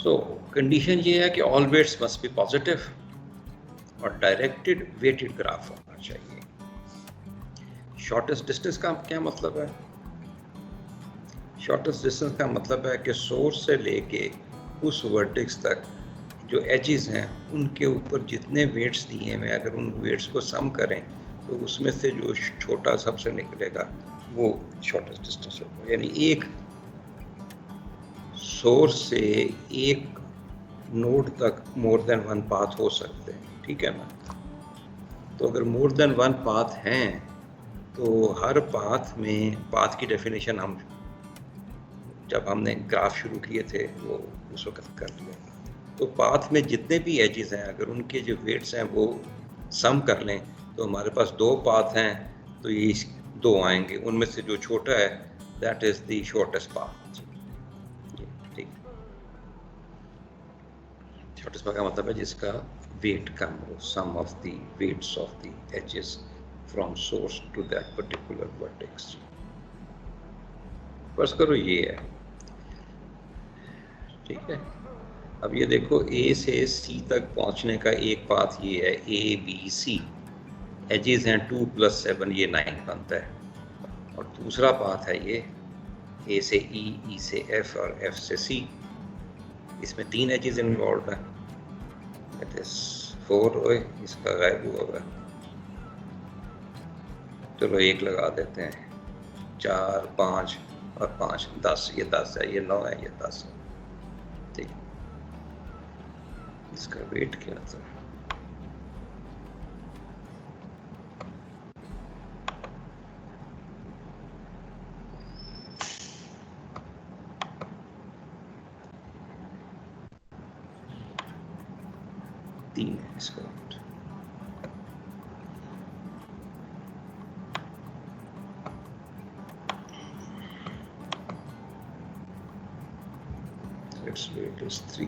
सो condition ये है कि all weights must be positive और डायरेक्टेड वेटेड ग्राफ होना चाहिए। शॉर्टेस्ट डिस्टेंस का क्या मतलब है? शॉर्टेस्ट डिस्टेंस का मतलब है कि सोर्स से लेके उस वर्टेक्स तक जो एजेस हैं उनके ऊपर जितने वेट्स दिए हैं, अगर उन वेट्स को सम करें तो उसमें से जो छोटा सबसे निकलेगा वो शॉर्टेस्ट डिस्टेंस होगा। यानी एक सोर्स से एक नोड तक मोर देन वन पाथ हो सकते हैं, ठीक है ना। तो अगर मोर देन वन पाथ हैं तो हर पाथ में, पाथ की डेफिनेशन हम जब हमने ग्राफ शुरू किए थे वो उस वक्त कर लिया। तो पाथ में जितने भी एजेस हैं अगर उनके जो वेट्स हैं वो सम कर लें तो हमारे पास दो पाथ हैं, तो ये दो आएंगे, उनमें से जो छोटा है that is the shortest path. ठीक, शॉर्टेस्ट पाथ का मतलब है जिसका वेट कम हो, sum of the weights of the edges from source to that particular vertex. फर्ज करो ये है, ठीक है। अब ये देखो ए से सी तक पहुंचने का एक पाथ ये है ए बी सी, एजेस हैं 2 + 7, ये 9 बनता है। और दूसरा पाथ है ये ए से ई, ई से एफ और एफ से सी, इसमें 3 एजेस इन्वॉल्व है, दैट इज 4। इसका गायब हुआ हुआ, चलो 1 लगा देते हैं, 4 5 और 5 10, ये 10 है, ये 9 है, ये 10 है। ठीक, इसका वेट क्या था? तीन है इसका वेट। Its weight is 3.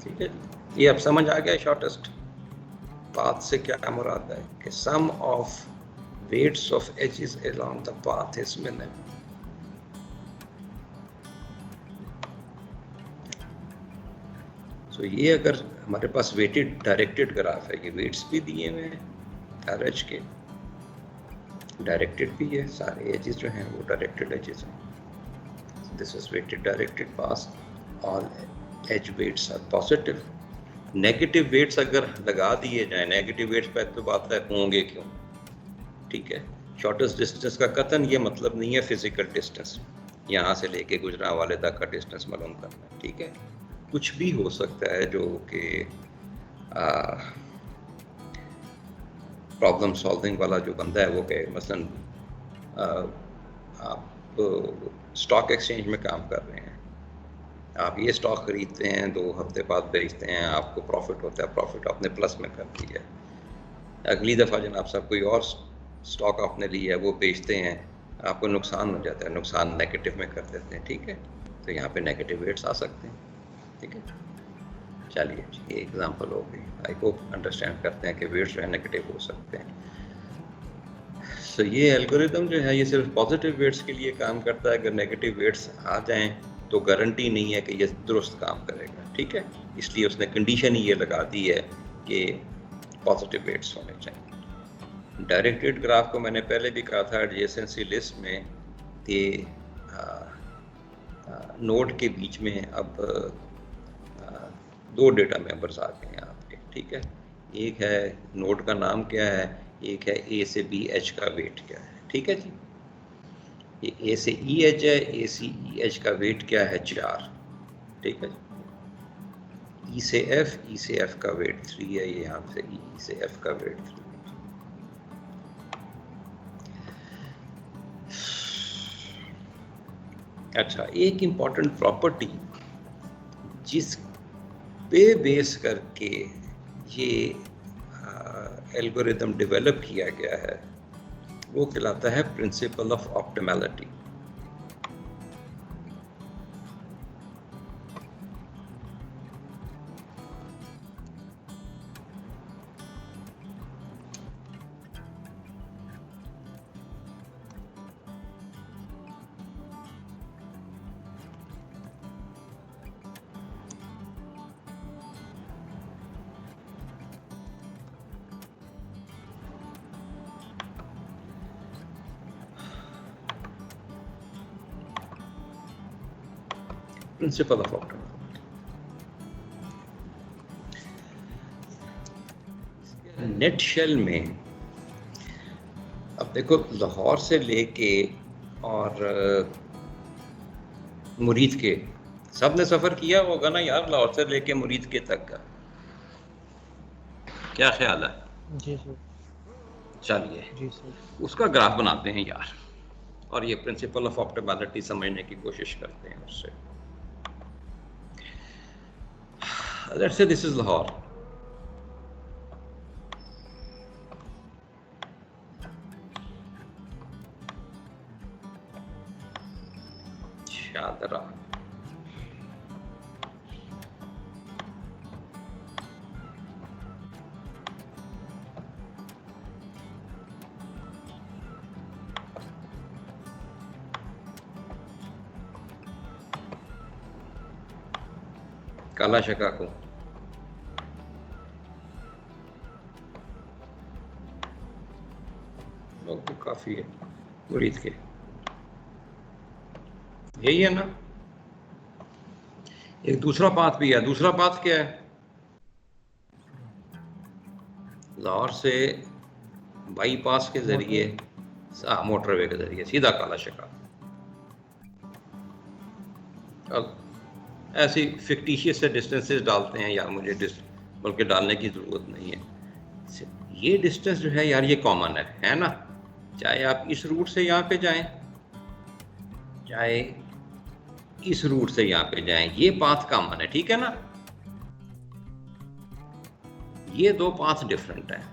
ठीक है, ये अब समझ आ गया शॉर्टेस्ट पाथ से क्या मुराद है कि sum of weights of edges along the path is minimum. तो ये अगर हमारे पास वेटेड डायरेक्टेड ग्राफ है, ये वेट्स भी दिए हुए हैं हर एज के, डायरेक्टेड भी है, सारे एजेस जो हैं वो डायरेक्टेड एजेस हैं। This is weighted directed path, all edge weights are positive. Negative weights अगर लगा दिए जाए, नेगेटिव वेट्स पर तो बात है होंगे क्यों, ठीक है। शॉर्टेस्ट डिस्टेंस का कतन ये मतलब नहीं है फिजिकल डिस्टेंस, यहाँ से लेके गुजरांवाले तक का डिस्टेंस मालूम करना, ठीक है। कुछ भी हो सकता है जो कि प्रॉब्लम सॉल्विंग वाला जो बंदा है वो कहे, मसलन आप स्टॉक एक्सचेंज में काम कर रहे हैं, आप ये स्टॉक खरीदते हैं, 2 हफ्ते बाद बेचते हैं, आपको प्रॉफिट होता है, प्रॉफिट आपने प्लस में कर दिया, अगली दफ़ा जनाब साहब कोई और स्टॉक आपने लिया है वो बेचते हैं, आपको नुकसान हो जाता है, नुकसान नेगेटिव में कर देते हैं, ठीक है। तो यहाँ पे नेगेटिव वेट्स आ सकते हैं, ठीक है। चलिए ये एग्जांपल हो गई, आई होप अंडरस्टैंड करते हैं कि वेट्स जो है नेगेटिव हो सकते हैं। सो ये एल्गोरिदम जो है ये सिर्फ पॉजिटिव वेट्स के लिए काम करता है, अगर नेगेटिव वेट्स आ जाएं तो गारंटी नहीं है कि ये दुरुस्त काम करेगा, ठीक है। इसलिए उसने कंडीशन ही ये लगा दी है कि पॉजिटिव वेट्स होने चाहिए। डायरेक्टेड ग्राफ को मैंने पहले भी कहा था एडजेसेंसी लिस्ट में कि नोड के बीच में अब 2 डेटा मेंबर्स आ गए हैं आपके, ठीक है। एक है नोड का नाम क्या है, एक है ए से बी एच का वेट क्या है, ठीक है जी। ये ए से ई एच है, ए सी ई एच का वेट क्या है 4, ठीक है। ई से एफ का वेट 3 है, ये यहाँ से ई से एफ का वेट 3 है। अच्छा, एक इम्पॉर्टेंट प्रॉपर्टी जिस पे बेस करके ये एल्गोरिदम डेवलप किया गया है वो कहलाता है principle of optimality. Principle of optimum. Nutshell में अब देखो, लाहौर से लेके और मुरीद के सब ने सफ़र किया होगा ना यार, लाहौर से लेके मुरीद के तक का, क्या ख्याल है? जी सर। चलिए जी सर। उसका ग्राफ बनाते हैं यार, और ये प्रिंसिपल ऑफ ऑप्टिमैलिटी समझने की कोशिश करते हैं उससे। Let's say this is Lahore, Shahdara, काला शिकागो, लोग तो काफी है मुरीद के, यही है ना। एक दूसरा पाथ भी है, दूसरा पाथ क्या है? लाहौर से बाईपास के जरिए, मोटरवे के जरिए सीधा काला शिकागो। अब ऐसी फिक्टिशियस से डिस्टेंसेस डालते हैं यार, मुझे बल्कि डालने की ज़रूरत नहीं है। ये डिस्टेंस जो है यार, ये कॉमन है ना, चाहे आप इस रूट से यहाँ पे जाएं, चाहे इस रूट से यहाँ पे जाएं, ये पाथ कॉमन है, ठीक है ना। ये दो पाथ डिफरेंट हैं।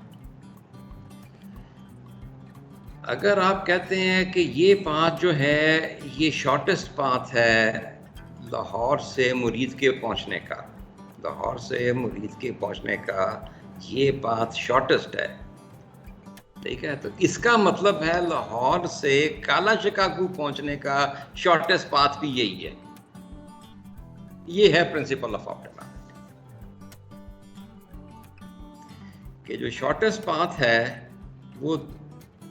अगर आप कहते हैं कि ये पाथ जो है ये शॉर्टेस्ट पाथ है लाहौर से मुरीद के पहुंचने का, लाहौर से मुरीद के पहुंचने का ये पाथ शॉर्टेस्ट है, ठीक है, तो इसका मतलब है लाहौर से काला शिकागो पहुंचने का शॉर्टेस्ट पाथ भी यही है। ये है प्रिंसिपल ऑफ ऑप्टिमैलिटी, कि जो शॉर्टेस्ट पाथ है वो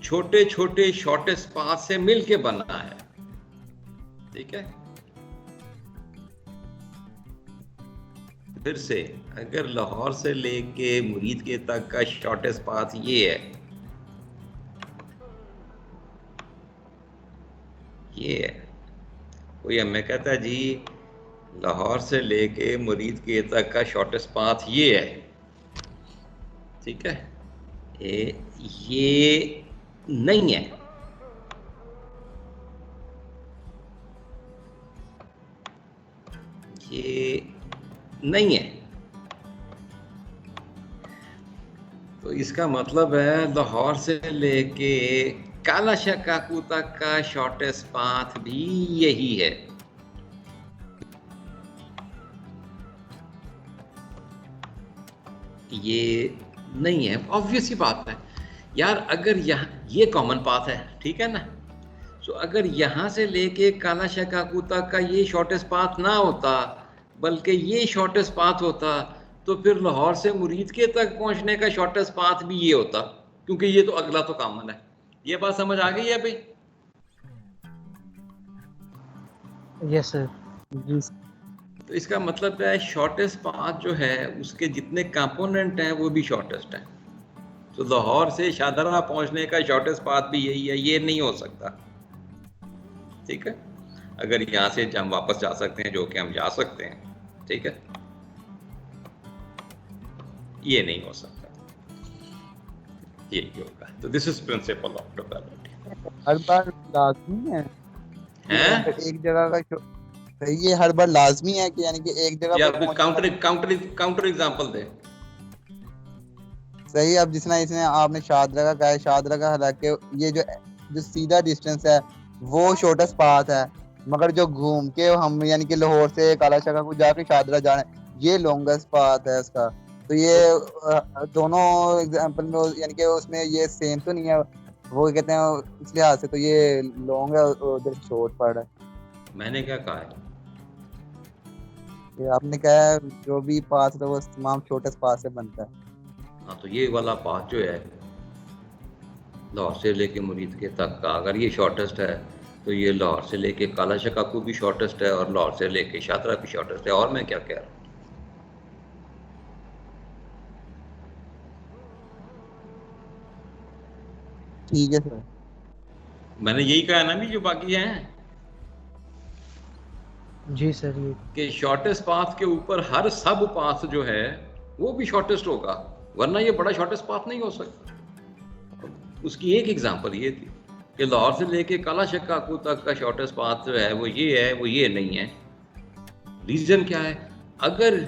छोटे छोटे शॉर्टेस्ट पाथ से मिलके बना है, ठीक है। फिर से अगर लाहौर से लेके मुरीद के तक का शॉर्टेस्ट पाथ ये है, ये है, कोई हमें कहता है जी लाहौर से लेके मुरीद के तक का शॉर्टेस्ट पाथ ये है, ठीक है, ये नहीं है, ये नहीं है, तो इसका मतलब है लाहौर से लेके काला शिकागो तक का शॉर्टेस्ट पाथ भी यही है। ये नहीं है, ऑब्वियस ही बात है यार। अगर यहाँ ये कॉमन पाथ है, ठीक है ना, तो अगर यहाँ से लेके काला शिकागो तक का ये शॉर्टेस्ट पाथ ना होता बल्कि ये शॉर्टेस्ट पाथ होता, तो फिर लाहौर से मुरीद के तक पहुंचने का शॉर्टेस्ट पाथ भी ये होता, क्योंकि ये तो अगला तो कॉमन है। ये बात समझ आ गई है भाई? Yes sir. जी। तो इसका मतलब है शॉर्टेस्ट पाथ जो है उसके जितने कंपोनेंट हैं वो भी शॉर्टेस्ट हैं। तो लाहौर से शादरा पहुंचने का शॉर्टेस्ट पाथ भी यही है, ये नहीं हो सकता, ठीक है। अगर यहाँ से हम वापस जा सकते हैं, जो कि हम जा सकते हैं, ठीक है, ये नहीं हो सकता, यही होगा। तो this is principle of optimality. हर बार लाजमी है हैं? एक जगह का ये हर बार लाजमी है कि यानी कि एक जगह या पर काउंटर एग्जांपल दे। सही। अब जिसने इसने आपने शादरा का कहा है, शादरा का हालांकि ये जो सीधा डिस्टेंस है वो शॉर्टेस्ट पाथ है, मगर जो घूम के हम यानी कि लाहौर से काला शिकागो जाके शादरा जाना ये लॉन्गेस्ट पाथ है उसका। तो ये दोनों एग्जांपल में यानी कि उसमें ये सेम तो नहीं है, वो कहते हैं इस लिहाज से तो ये लॉन्ग है उधर शॉर्ट पड़ रहा है। मैंने क्या कहा है? ये आपने कहा है जो भी पाथ है वो तमाम शॉर्टेस्ट पाथ से बनता है। हाँ, तो ये वाला पाथ जो है लाहौर से लेके मुरीद के तक का, अगर ये शॉर्टेस्ट है तो ये लाहौर से लेके काला शकाकू भी शॉर्टेस्ट है और लाहौर से लेके शादरा भी शॉर्टेस्ट है, और मैं क्या कह रहा हूँ। ठीक है सर। मैंने यही कहा ना भी जो बाकी हैं जी सर, ये कि शॉर्टेस्ट पाथ के ऊपर हर सब पाथ जो है वो भी शॉर्टेस्ट होगा, वरना ये बड़ा शॉर्टेस्ट पाथ नहीं हो सकता। उसकी एक एग्जांपल ये थी कि लाहौर से लेके काला शकाकू तक का शॉर्टेस्ट पाथ जो है वो ये नहीं है। रीजन क्या है? अगर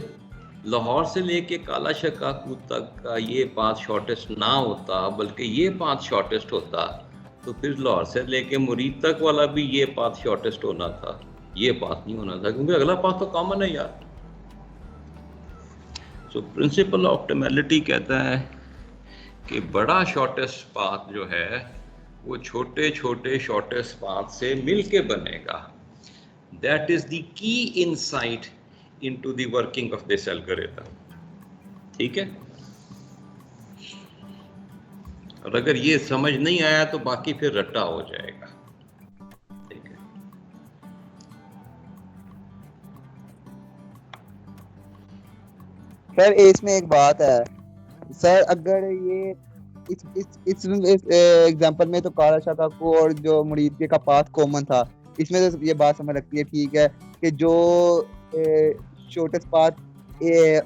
लाहौर से लेके काला शकाकू तक का ये पाथ शॉर्टेस्ट ना होता बल्कि ये पाथ शॉर्टेस्ट होता, तो फिर लाहौर से लेके मुरीद तक वाला भी ये पाथ शॉर्टेस्ट होना था, ये पाथ नहीं होना था, क्योंकि अगला पाथ तो कॉमन है यार। सो प्रिंसिपल ऑफ ऑप्टिमैलिटी कहता है कि बड़ा शॉर्टेस्ट पाथ जो है वो छोटे छोटे शॉर्टेस्ट पाथ से मिलके बनेगा। That is the key insight into the working of this algorithm. ठीक है, और अगर ये समझ नहीं आया तो बाकी फिर रट्टा हो जाएगा। ठीक है, सर इसमें एक बात है सर, अगर ये इस एग्जांपल में तो काला शकाकू और जो मुरीद के का पाथ कॉमन था, इसमें तो ये बात समझ लगती है। ठीक है कि जो शॉर्टेस्ट पाथ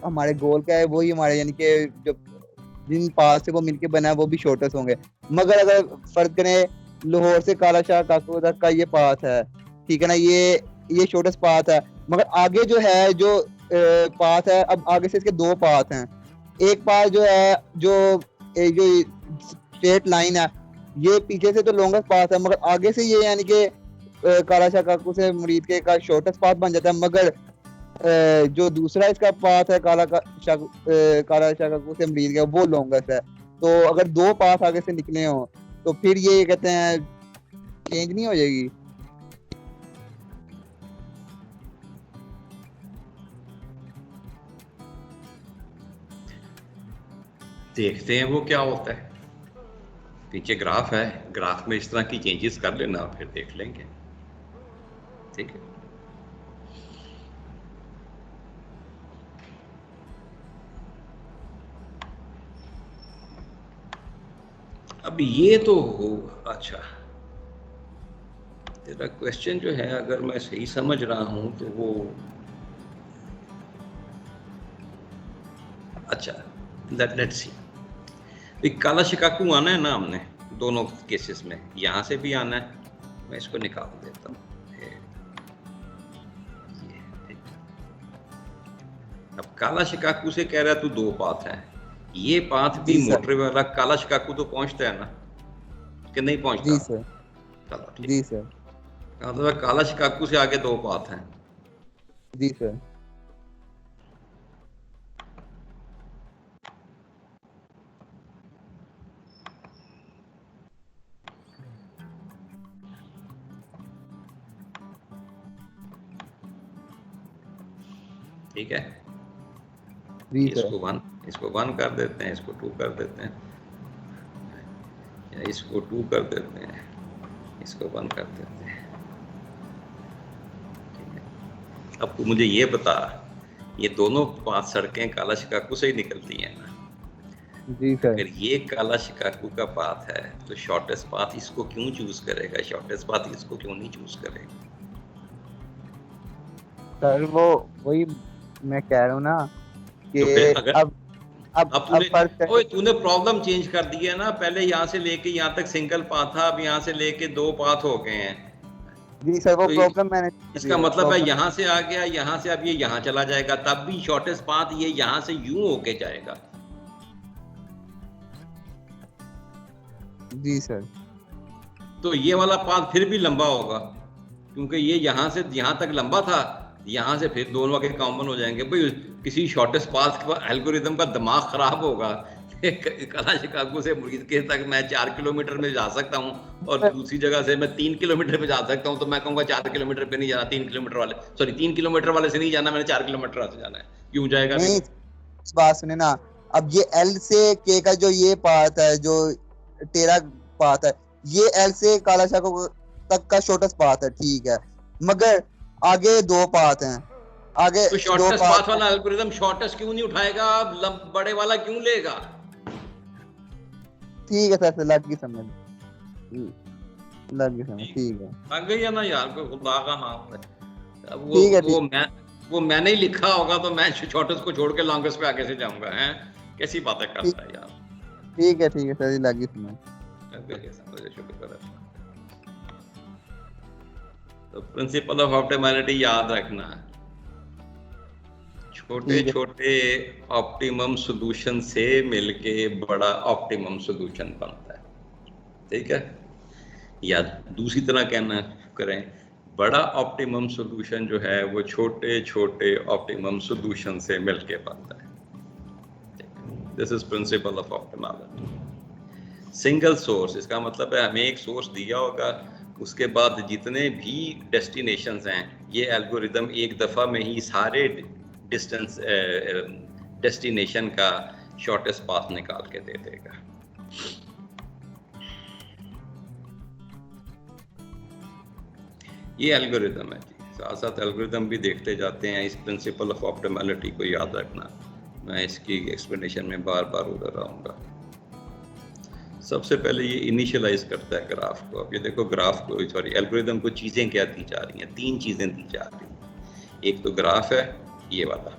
हमारे गोल का है वही हमारे यानी कि जो जिन पाथ से वो मिलके बना है वो भी शॉर्टेस्ट होंगे। मगर अगर फर्क करें लाहौर से काला शकाकू तक का ये पाथ है, ठीक है ना, ये शॉर्टेस्ट पाथ है, मगर आगे जो है जो पाथ है, अब आगे से इसके दो पाथ हैं। एक पाथ जो है जो स्ट्रेट लाइन है, ये पीछे से तो लॉन्गेस्ट पाथ है, मगर आगे से ये यानी कि काला शकाकू से मुरीद के का शॉर्टेस्ट पाथ बन जाता है। मगर जो दूसरा इसका पाथ है काला शकाकू से मुरीद का, वो लॉन्गेस्ट है। तो अगर दो पाथ आगे से निकले हो तो फिर ये कहते हैं चेंज नहीं हो जाएगी। देखते हैं वो क्या होता है। पीछे ग्राफ है, ग्राफ में इस तरह की चेंजेस कर लेना, फिर देख लेंगे। ठीक है, अब ये तो हो। अच्छा, तेरा क्वेश्चन जो है अगर मैं सही समझ रहा हूं तो वो अच्छा, लेट्स सी। काला शिकाकू आना है ना हमने दोनों केसेस में, यहां से भी आना है। मैं इसको निकाल देता हूँ। अब काला शिकाकू से कह रहा है तू दो पाथ है, ये पाथ भी मोटरवे वाला काला शिकाकू तो पहुंचता है ना कि नहीं पहुंचता? जी सर, चलो ठीक। जी सर, मतलब काला शिकाकू से आगे दो पाथ हैं। जी सर। ठीक है, इसको वन कर देते हैं, इसको टू कर देते हैं, या इसको टू कर देते हैं, इसको वन कर देते हैं। ठीक है, अब तू मुझे ये बता, ये दोनों पांच सड़कें काला शिकाकू से ही निकलती हैं ना? जी सर। अगर ये काला शिकाकू का पाथ है तो शॉर्टेस्ट पाथ इसको क्यों चूज करेगा? शॉर्टेस्ट पाथ इसको क्यों नहीं चूज करेगा? सर वो वही मैं कह रहा हूँ ना कि तो अब तूने प्रॉब्लम चेंज कर दी है ना। पहले यहाँ से लेके यहाँ तक सिंगल पाथ था, अब यहाँ से लेके दो पाथ हो गए हैं। जी सर, वो तो प्रॉब्लम मैंने, इसका मतलब है यहाँ से आ गया, यहाँ से अब ये यहाँ चला जाएगा, तब भी शॉर्टेस्ट पाथ ये यहाँ से यूं होके जाएगा। जी सर। तो ये वाला पाथ फिर भी लंबा होगा क्योंकि ये यहाँ से यहाँ तक लंबा था, यहाँ से फिर दोनों के कॉमन हो जाएंगे। भाई किसी शॉर्टेस्ट पाथ का एल्गोरिथम का दिमाग खराब होगा। काला शिकागो से मुरीद के तक मैं 4 किलोमीटर में जा सकता हूँ और दूसरी जगह से मैं 3 किलोमीटर पे जा सकता हूँ, तो मैं कहूँगा 4 किलोमीटर पे नहीं जाना, 3 किलोमीटर वाले, सॉरी 3 किलोमीटर वाले से नहीं जाना, मैंने 4 किलोमीटर से जाना है। क्यों जाएगा? नहीं, बात सुने ना, अब ये एल से के का जो ये पाथ है, जो तेरा पाथ है, ये एल से काला तक का शॉर्टेस्ट पाथ है, ठीक है, मगर आगे 2 पाथ हैं, आगे तो 2 शॉर्टेस्ट पाथ पाथ वाला एल्गोरिदम शॉर्टेस्ट क्यों नहीं उठाएगा, बड़े वाला क्यों लेगा? ठीक है सर, लग गई समझ, लग गई समझ, ठीक है, लग गई है ना यार, कोई खुदा का नाम है। अब ठीक है, वो मैंने ही लिखा होगा तो मैं शॉर्टेस्ट को छोड़ के लॉन्गेस्ट पे आगे से जाऊंगा, हैं? कैसी बातें करता है यार। ठीक है सर, लग गई समझ। शुक्र है। तो प्रिंसिपल ऑफ ऑप्टिमैलिटी याद रखना, छोटे छोटे ऑप्टिमम सॉल्यूशन से मिलके बड़ा ऑप्टिमम सॉल्यूशन बनता है, ठीक है? या दूसरी तरह कहना करें, बड़ा ऑप्टिमम सॉल्यूशन जो है वो छोटे छोटे ऑप्टिमम सॉल्यूशन से मिलके बनता है। This is principle of optimality. Single source, इसका मतलब है हमें एक सोर्स दिया होगा, उसके बाद जितने भी डेस्टिनेशंस हैं ये एल्गोरिदम एक दफ़ा में ही सारे डिस्टेंस डेस्टिनेशन का शॉर्टेस्ट पाथ निकाल के दे देगा। ये एल्गोरिदम है जी, साथ साथ एल्गोरिदम भी देखते जाते हैं। इस प्रिंसिपल ऑफ ऑप्टिमैलिटी को याद रखना, मैं इसकी एक्सप्लेनेशन में बार बार उधर आऊँगा। सबसे पहले ये इनिशियलाइज करता है ग्राफ को। अब ये देखो ग्राफ को, सॉरी एल्गोरिदम को चीज़ें क्या दी जा रही हैं, 3 चीज़ें दी जा रही हैं। एक तो ग्राफ है ये वाला,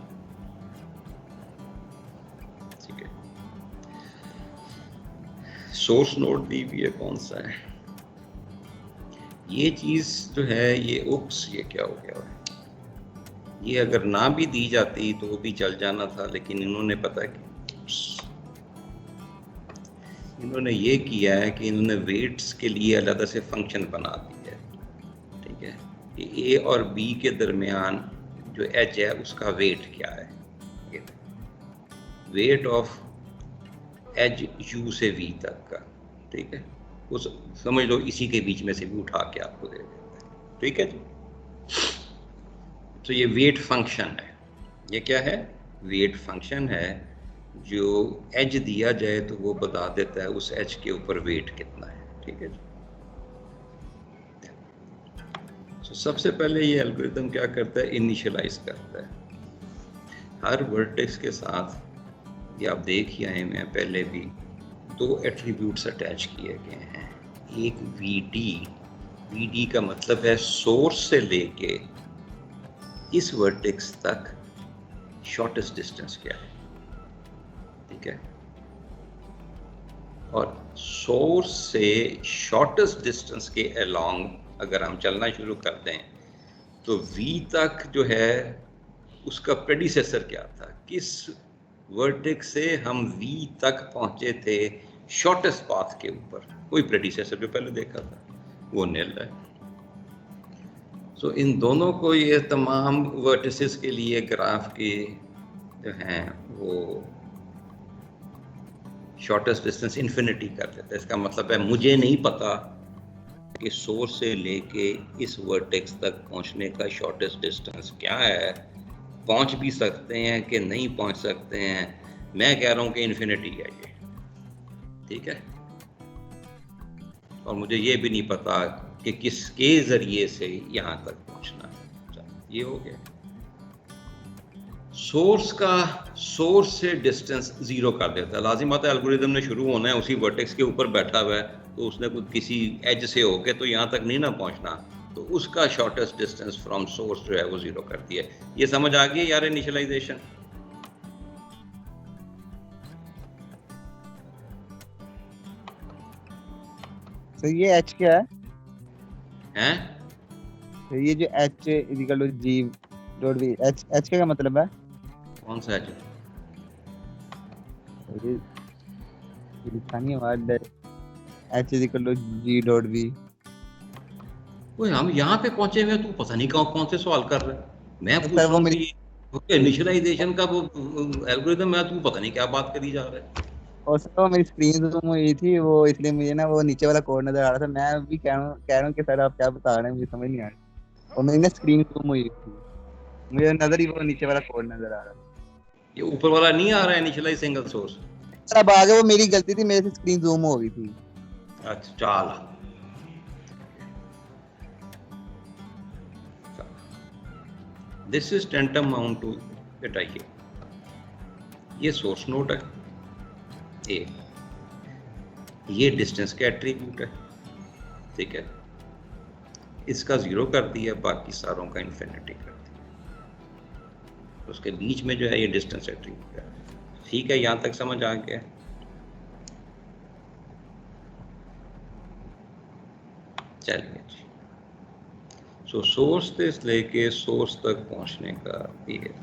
ठीक है, सोर्स नोड दी हुई है, कौन सा है ये चीज़ जो है, ये उप्स, ये क्या हो गया है, ये अगर ना भी दी जाती तो वो भी चल जाना था, लेकिन इन्होंने पता कि इन्होंने ये किया है कि इन्होंने वेट्स के लिए अलग से फंक्शन बना दी है, ठीक है, कि ए और बी के दरमियान जो एच है उसका वेट क्या है, वेट ऑफ एज यू से वी तक का, ठीक है, उस समझ लो इसी के बीच में से भी उठा के आपको दे देता है, ठीक है जी। तो ये वेट फंक्शन है, ये क्या है, वेट फंक्शन है, जो एज दिया जाए तो वो बता देता है उस एज के ऊपर वेट कितना है, ठीक है जी। तो सबसे पहले ये एल्गोरिदम क्या करता है, इनिशियलाइज करता है हर वर्टेक्स के साथ। ये आप देख ही आए, मैं पहले भी 2 एट्रीब्यूट्स अटैच किए गए हैं। एक वीडी का मतलब है सोर्स से लेके इस वर्टेक्स तक शॉर्टेस्ट डिस्टेंस क्या है, ठीक है, और सोर्स से शॉर्टेस्ट डिस्टेंस के अलोंग अगर हम चलना शुरू कर दें तो वी तक जो है उसका प्रेडिसेसर क्या था, किस वर्टेक्स से हम वी तक पहुंचे थे शॉर्टेस्ट पाथ के ऊपर, कोई प्रेडिसेसर जो पहले देखा था वो निल है। सो इन दोनों को, ये तमाम वर्टिसेस के लिए ग्राफ के जो हैं वो शॉर्टेस्ट डिस्टेंस इन्फिनिटी कर देता है। इसका मतलब है मुझे नहीं पता कि सोर्स से लेके इस वर्टेक्स तक पहुंचने का शॉर्टेस्ट डिस्टेंस क्या है, पहुंच भी सकते हैं कि नहीं पहुंच सकते हैं, मैं कह रहा हूं कि इन्फिनिटी है ये, ठीक है, और मुझे ये भी नहीं पता कि किसके जरिए से यहां तक पहुंचना है। ये हो गया सोर्स से डिस्टेंस 0 कर देता है। लाजिम बात है एल्गोरिदम ने शुरू होना है उसी वर्टेक्स के ऊपर बैठा हुआ है, तो उसने कुछ किसी एज से होके तो यहाँ तक नहीं ना पहुंचना, तो उसका शॉर्टेस्ट डिस्टेंस फ्रॉम सोर्स जो है वो 0 कर दिया। ये समझ आ गई यार इनिशियलाइजेशन? तो ये h क्या है? हैं? तो ये जो h equal to g dot v, h का क्या मतलब है? कौन सा h? ये लिखा नहीं है h equal to g dot v। ओए हम यहाँ पे पहुंचे हुए, तू पता नहीं कौन से सवाल कर रहा है। मैं पूछ रहा हूँ इनिशियलाइजेशन का वो एल्गोरिदम, मैं तू पता नहीं क्या बात करी जा रहा है। और सर मेरी स्क्रीन जूम हुई थी वो, इसलिए मुझे ना वो नीचे वाला कोड नजर आ रहा था। मैं भी कह रहा हूँ कि सर आप क्या बता रहे हैं, मुझे समझ नहीं आ रही, और मेरी ना स्क्रीन जूम हुई थी, मुझे नजर ही वो नीचे वाला कोड नजर आ रहा था। ये ऊपर वाला नहीं आ रहा है इनिशियलाइज सिंगल सोर्स? सर अब आगे वो मेरी गलती थी, मेरे से स्क्रीन जूम हो गई थी। अच्छा चल, दिस इज टेंटामाउंट टू, हटाइए, ये सोर्स नोड है ए, ये डिस्टेंस का एट्रीब्यूट है, ठीक है, इसका 0 कर दिया, बाकी सारों का इन्फिनिटी कर दिया, उसके बीच में जो है ये डिस्टेंस एट्रीब्यूट है। ठीक है, यहाँ तक समझ आ गया? चलिए जी, सो सोर्स से लेके सोर्स तक पहुंचने का ये,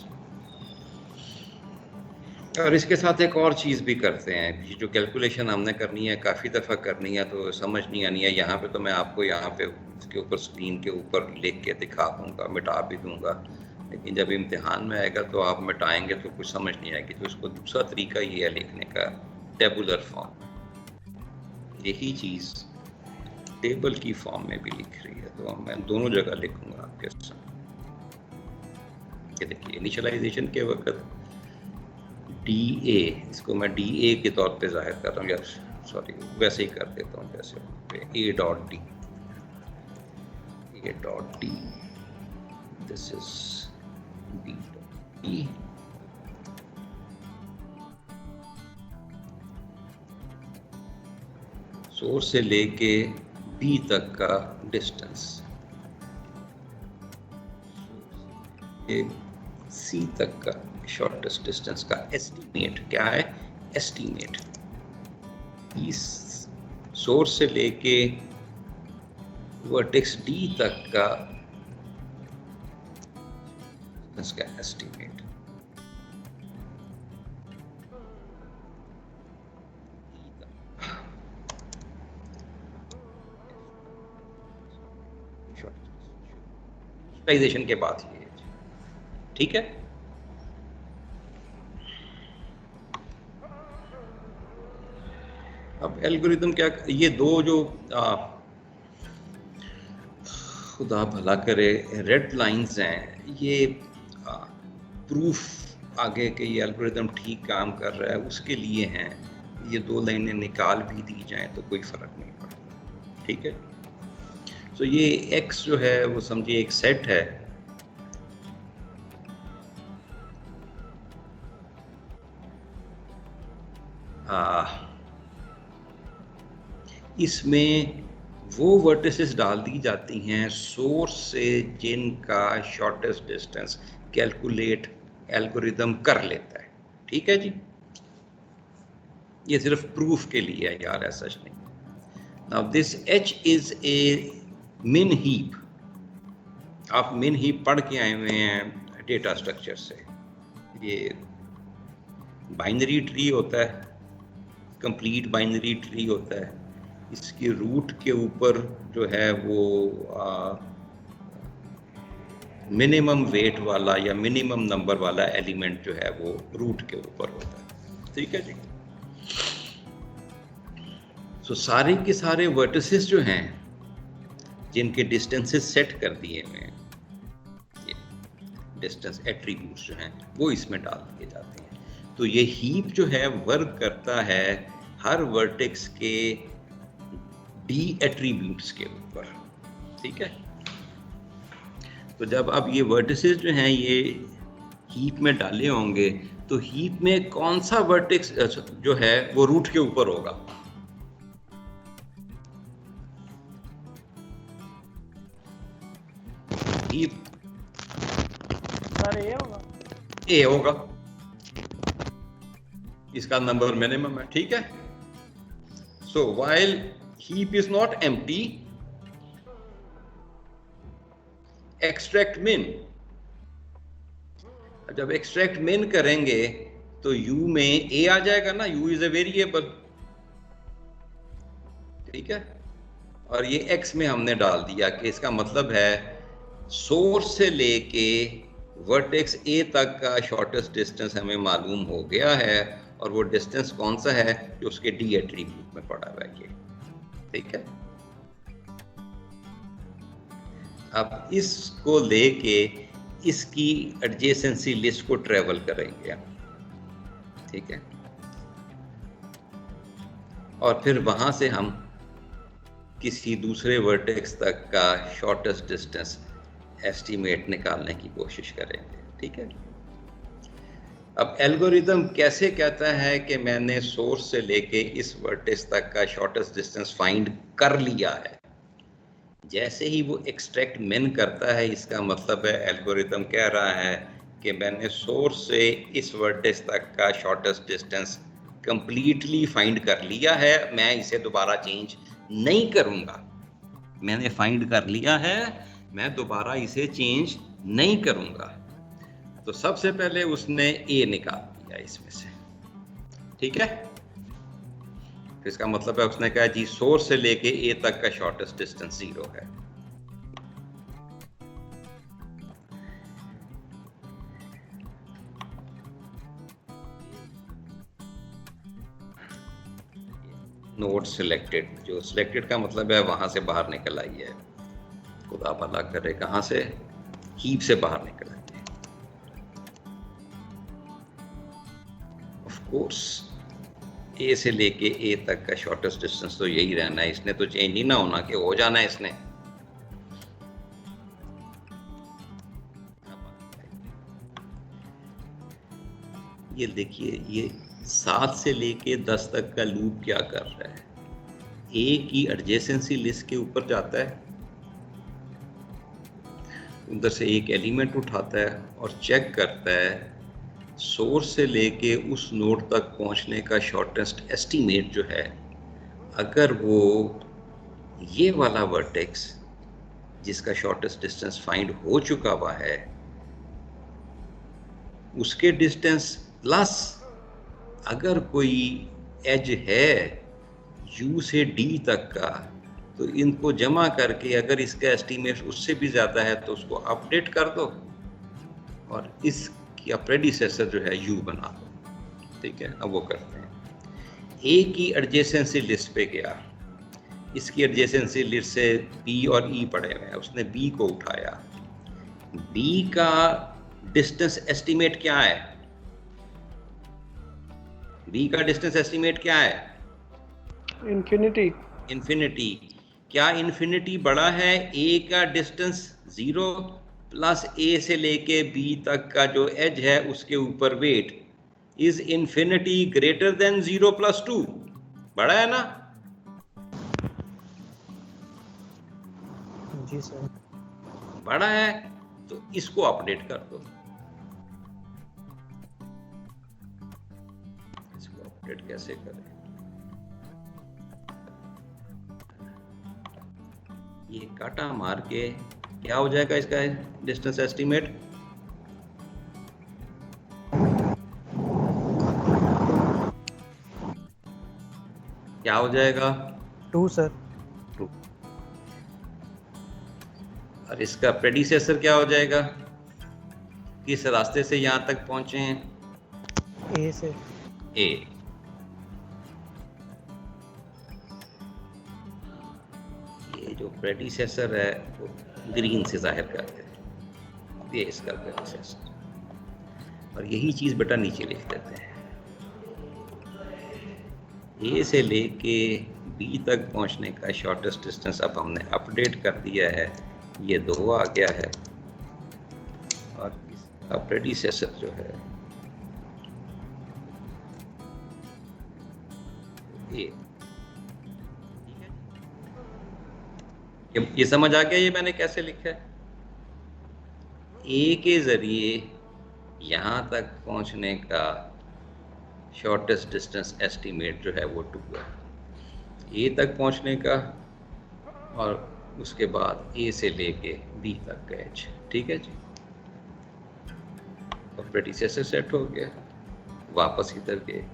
और इसके साथ एक और चीज़ भी करते हैं, जो कैलकुलेशन हमने करनी है, काफ़ी दफ़ा करनी है, तो समझ नहीं आनी है। यहाँ पे तो मैं आपको यहाँ पे इसके ऊपर स्क्रीन के ऊपर लिख के दिखा दूँगा, मिटा भी दूँगा, लेकिन जब इम्तिहान में आएगा तो आप मिटाएंगे तो कुछ समझ नहीं आएगी। तो इसको दूसरा तरीका ये है लिखने का, टेबुलर फॉर्म। यही चीज़ टेबल की फॉर्म में भी लिख रही है, तो मैं दोनों जगह लिखूँगा आपके साथ। ये देखिए, इनिशियलाइजेशन के वक्त DA, इसको मैं DA के तौर पे जाहिर कर रहा हूँ, यार सॉरी, वैसे ही कर देता हूँ जैसे A dot D, A dot D, this is B dot D, source से लेके B तक का डिस्टेंस, C तक का शॉर्टेस्ट डिस्टेंस का एस्टीमेट क्या है, एस्टीमेट इस सोर्स से लेके वर्टेक्स D तक का इसका एस्टीमेट, शॉर्टेस्ट के बाद ये, ठीक है। अब एल्गोरिदम क्या, ये दो जो खुदा भला करे रेड लाइंस हैं, ये प्रूफ आगे के ये एल्गोरिदम ठीक काम कर रहा है उसके लिए हैं। ये दो लाइनें निकाल भी दी जाएं तो कोई फर्क नहीं पड़ता, ठीक है। तो ये x जो है वो समझिए एक सेट है, इसमें वो वर्टिसेस डाल दी जाती हैं सोर्स से जिनका शॉर्टेस्ट डिस्टेंस कैलकुलेट एल्गोरिदम कर लेता है, ठीक है जी। ये सिर्फ प्रूफ के लिए है यार, ऐसा नहीं। Now this H is a मिन हीप, आप मिन हीप पढ़ के आए हुए हैं डेटा स्ट्रक्चर से। ये बाइनरी ट्री होता है, कंप्लीट बाइनरी ट्री होता है, इसकी रूट के ऊपर जो है वो मिनिमम वेट वाला या मिनिमम नंबर वाला एलिमेंट जो है वो रूट के ऊपर होता है, ठीक है जी। सो सारे के सारे वर्टिसेस जो हैं जिनके डिस्टेंसेस सेट कर दिए हुए हैं, डिस्टेंस एट्रीब्यूट्स जो हैं वो इसमें डाल दिए जाते हैं। तो ये हीप जो है वर्क करता है हर वर्टेक्स के D एट्रीब्यूट्स के ऊपर, ठीक है। तो जब अब ये वर्टिसेस जो हैं ये हीप में डाले होंगे तो हीप में कौन सा वर्टेक्स जो है वो रूट के ऊपर होगा, हीप A होगा, इसका नंबर मिनिमम है, ठीक है। सो while heap is not empty, extract min, जब extract min करेंगे तो u में a आ जाएगा ना, u is a variable, ठीक है। और ये x में हमने डाल दिया कि इसका मतलब है सोर्स से लेके वर्टेक्स a तक का शॉर्टेस्ट डिस्टेंस हमें मालूम हो गया है, और वो डिस्टेंस कौन सा है जो उसके D एट्रीब्यूट में पड़ा हुआ है, ये ठीक है। अब इसको लेके इसकी एडजेसेंसी लिस्ट को ट्रेवल करेंगे, ठीक है, और फिर वहां से हम किसी दूसरे वर्टेक्स तक का शॉर्टेस्ट डिस्टेंस एस्टीमेट निकालने की कोशिश करेंगे। ठीक है, अब एल्गोरिदम कैसे कहता है कि मैंने सोर्स से लेके इस वर्टेक्स तक का शॉर्टेस्ट डिस्टेंस फाइंड कर लिया है। जैसे ही वो एक्सट्रैक्ट मिन करता है, इसका मतलब है एल्गोरिदम कह रहा है कि मैंने सोर्स से इस वर्टेक्स तक का शॉर्टेस्ट डिस्टेंस कंप्लीटली फाइंड कर लिया है, मैं इसे दोबारा चेंज नहीं करूंगा। मैंने फाइंड कर लिया है, मैं दोबारा इसे चेंज नहीं करूंगा। तो सबसे पहले उसने ए निकाल दिया इसमें से। ठीक है, तो इसका मतलब है उसने कहा जी सोर्स से लेके ए तक का शॉर्टेस्ट डिस्टेंस 0 है। नोड सिलेक्टेड, जो सिलेक्टेड का मतलब है वहां से बाहर निकल आई है, खुदा भला करे कहां से, हीप से बाहर निकल आई है। ऑफ कोर्स ए से लेके ए तक का शॉर्टेस्ट डिस्टेंस तो यही रहना है, इसने तो चेंज ही ना होना कि हो जाना है इसने। ये देखिए, ये 7 से लेके 10 तक का लूप क्या कर रहा है, ए की एडजेसेंसी लिस्ट के ऊपर जाता है, उधर से एक एलिमेंट उठाता है और चेक करता है सोर्स से लेके उस नोड तक पहुंचने का शॉर्टेस्ट एस्टीमेट जो है, अगर वो ये वाला वर्टेक्स जिसका शॉर्टेस्ट डिस्टेंस फाइंड हो चुका हुआ है उसके डिस्टेंस प्लस अगर कोई एज है यू से डी तक का, तो इनको जमा करके अगर इसका एस्टीमेट उससे भी ज़्यादा है तो उसको अपडेट कर दो और इसका प्रेडिसेसर जो है यू बना दो। ठीक है, अब वो करते हैं। ए की एडजेसेंसी लिस्ट पे गया, इसकी एडजेसेंसी लिस्ट से बी और ई पड़े हुए हैं, उसने बी को उठाया। बी का डिस्टेंस एस्टीमेट क्या है, बी का डिस्टेंस एस्टीमेट क्या है, इन्फिनिटी। इन्फिनिटी। क्या इन्फिनिटी बड़ा है ए का डिस्टेंस 0 प्लस ए से लेके बी तक का जो एज है उसके ऊपर weight, is infinity greater than 0 plus 2? बड़ा है ना? जी सर। बड़ा है, तो इसको अपडेट कर दो। इसको अपडेट कैसे करें, ये काटा मार के क्या हो जाएगा इसका डिस्टेंस एस्टीमेट, क्या हो जाएगा? 2 सर। 2। और इसका प्रेडिसेसर क्या हो जाएगा, किस रास्ते से यहां तक पहुंचे हैं? ए से। ए। ये जो प्रेडिसेसर है वो ग्रीन से जाहिर करते हैं, ये इसका प्रेडिसेसर, और यही चीज बेटा नीचे लिख देते हैं। ए से लेके बी तक पहुंचने का शॉर्टेस्ट डिस्टेंस अब हमने अपडेट कर दिया है, ये 2 आ गया है, और इसका प्रेडिसेसर जो है ए। ये समझ आ गया ये मैंने कैसे लिखा है? ए के जरिए यहां तक पहुंचने का शॉर्टेस्ट डिस्टेंस एस्टीमेट जो है वो 2 है, ए तक पहुंचने का, और उसके बाद ए से लेके बी तक का एज। ठीक है जी, और प्रेडिसेसर सेट हो गया, वापस इधर गए।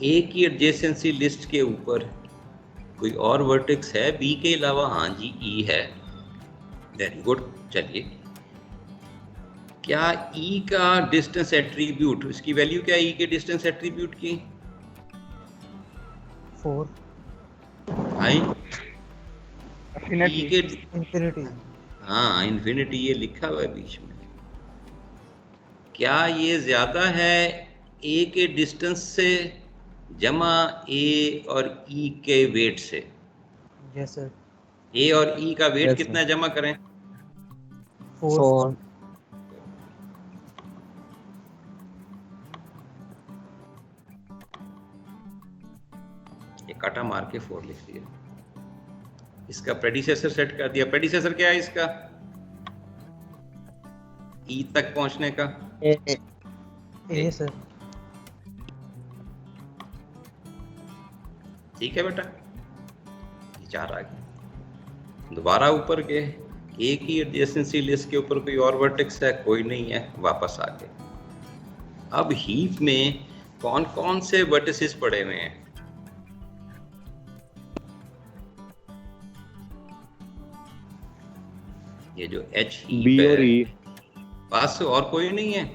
ए की एडजेसेंसी लिस्ट के ऊपर कोई और वर्टेक्स है बी के अलावा? हाँ जी, ई है, वेरी गुड। चलिए, क्या ई का डिस्टेंस एट्रीब्यूट, इसकी वैल्यू क्या है ई के डिस्टेंस एट्रीब्यूट की? 4। भाई ई के इन्फिनिटी। हाँ, इन्फिनिटी ये लिखा हुआ है बीच में। क्या ये ज्यादा है ए के डिस्टेंस से जमा ए और ई के वेट से? Yes sir. ए और ई का वेट Yes, कितना जमा करें? 4 4 ये काटा मार के 4 लिख दिया। इसका प्रेडिसेसर सेट कर दिया। प्रेडिसेसर क्या है इसका? ई तक पहुंचने का ए सर। ठीक है बेटा, ये 4 आ गए। दोबारा ऊपर गए, एक ही एडजेसेंसी लिस्ट के ऊपर कोई और वर्टेक्स है? कोई नहीं है, वापस आ गए। अब हीप में कौन कौन से वर्टिसेस पड़े हुए हैं? ये जो एच बी हीप और है, ई। बस और कोई नहीं है।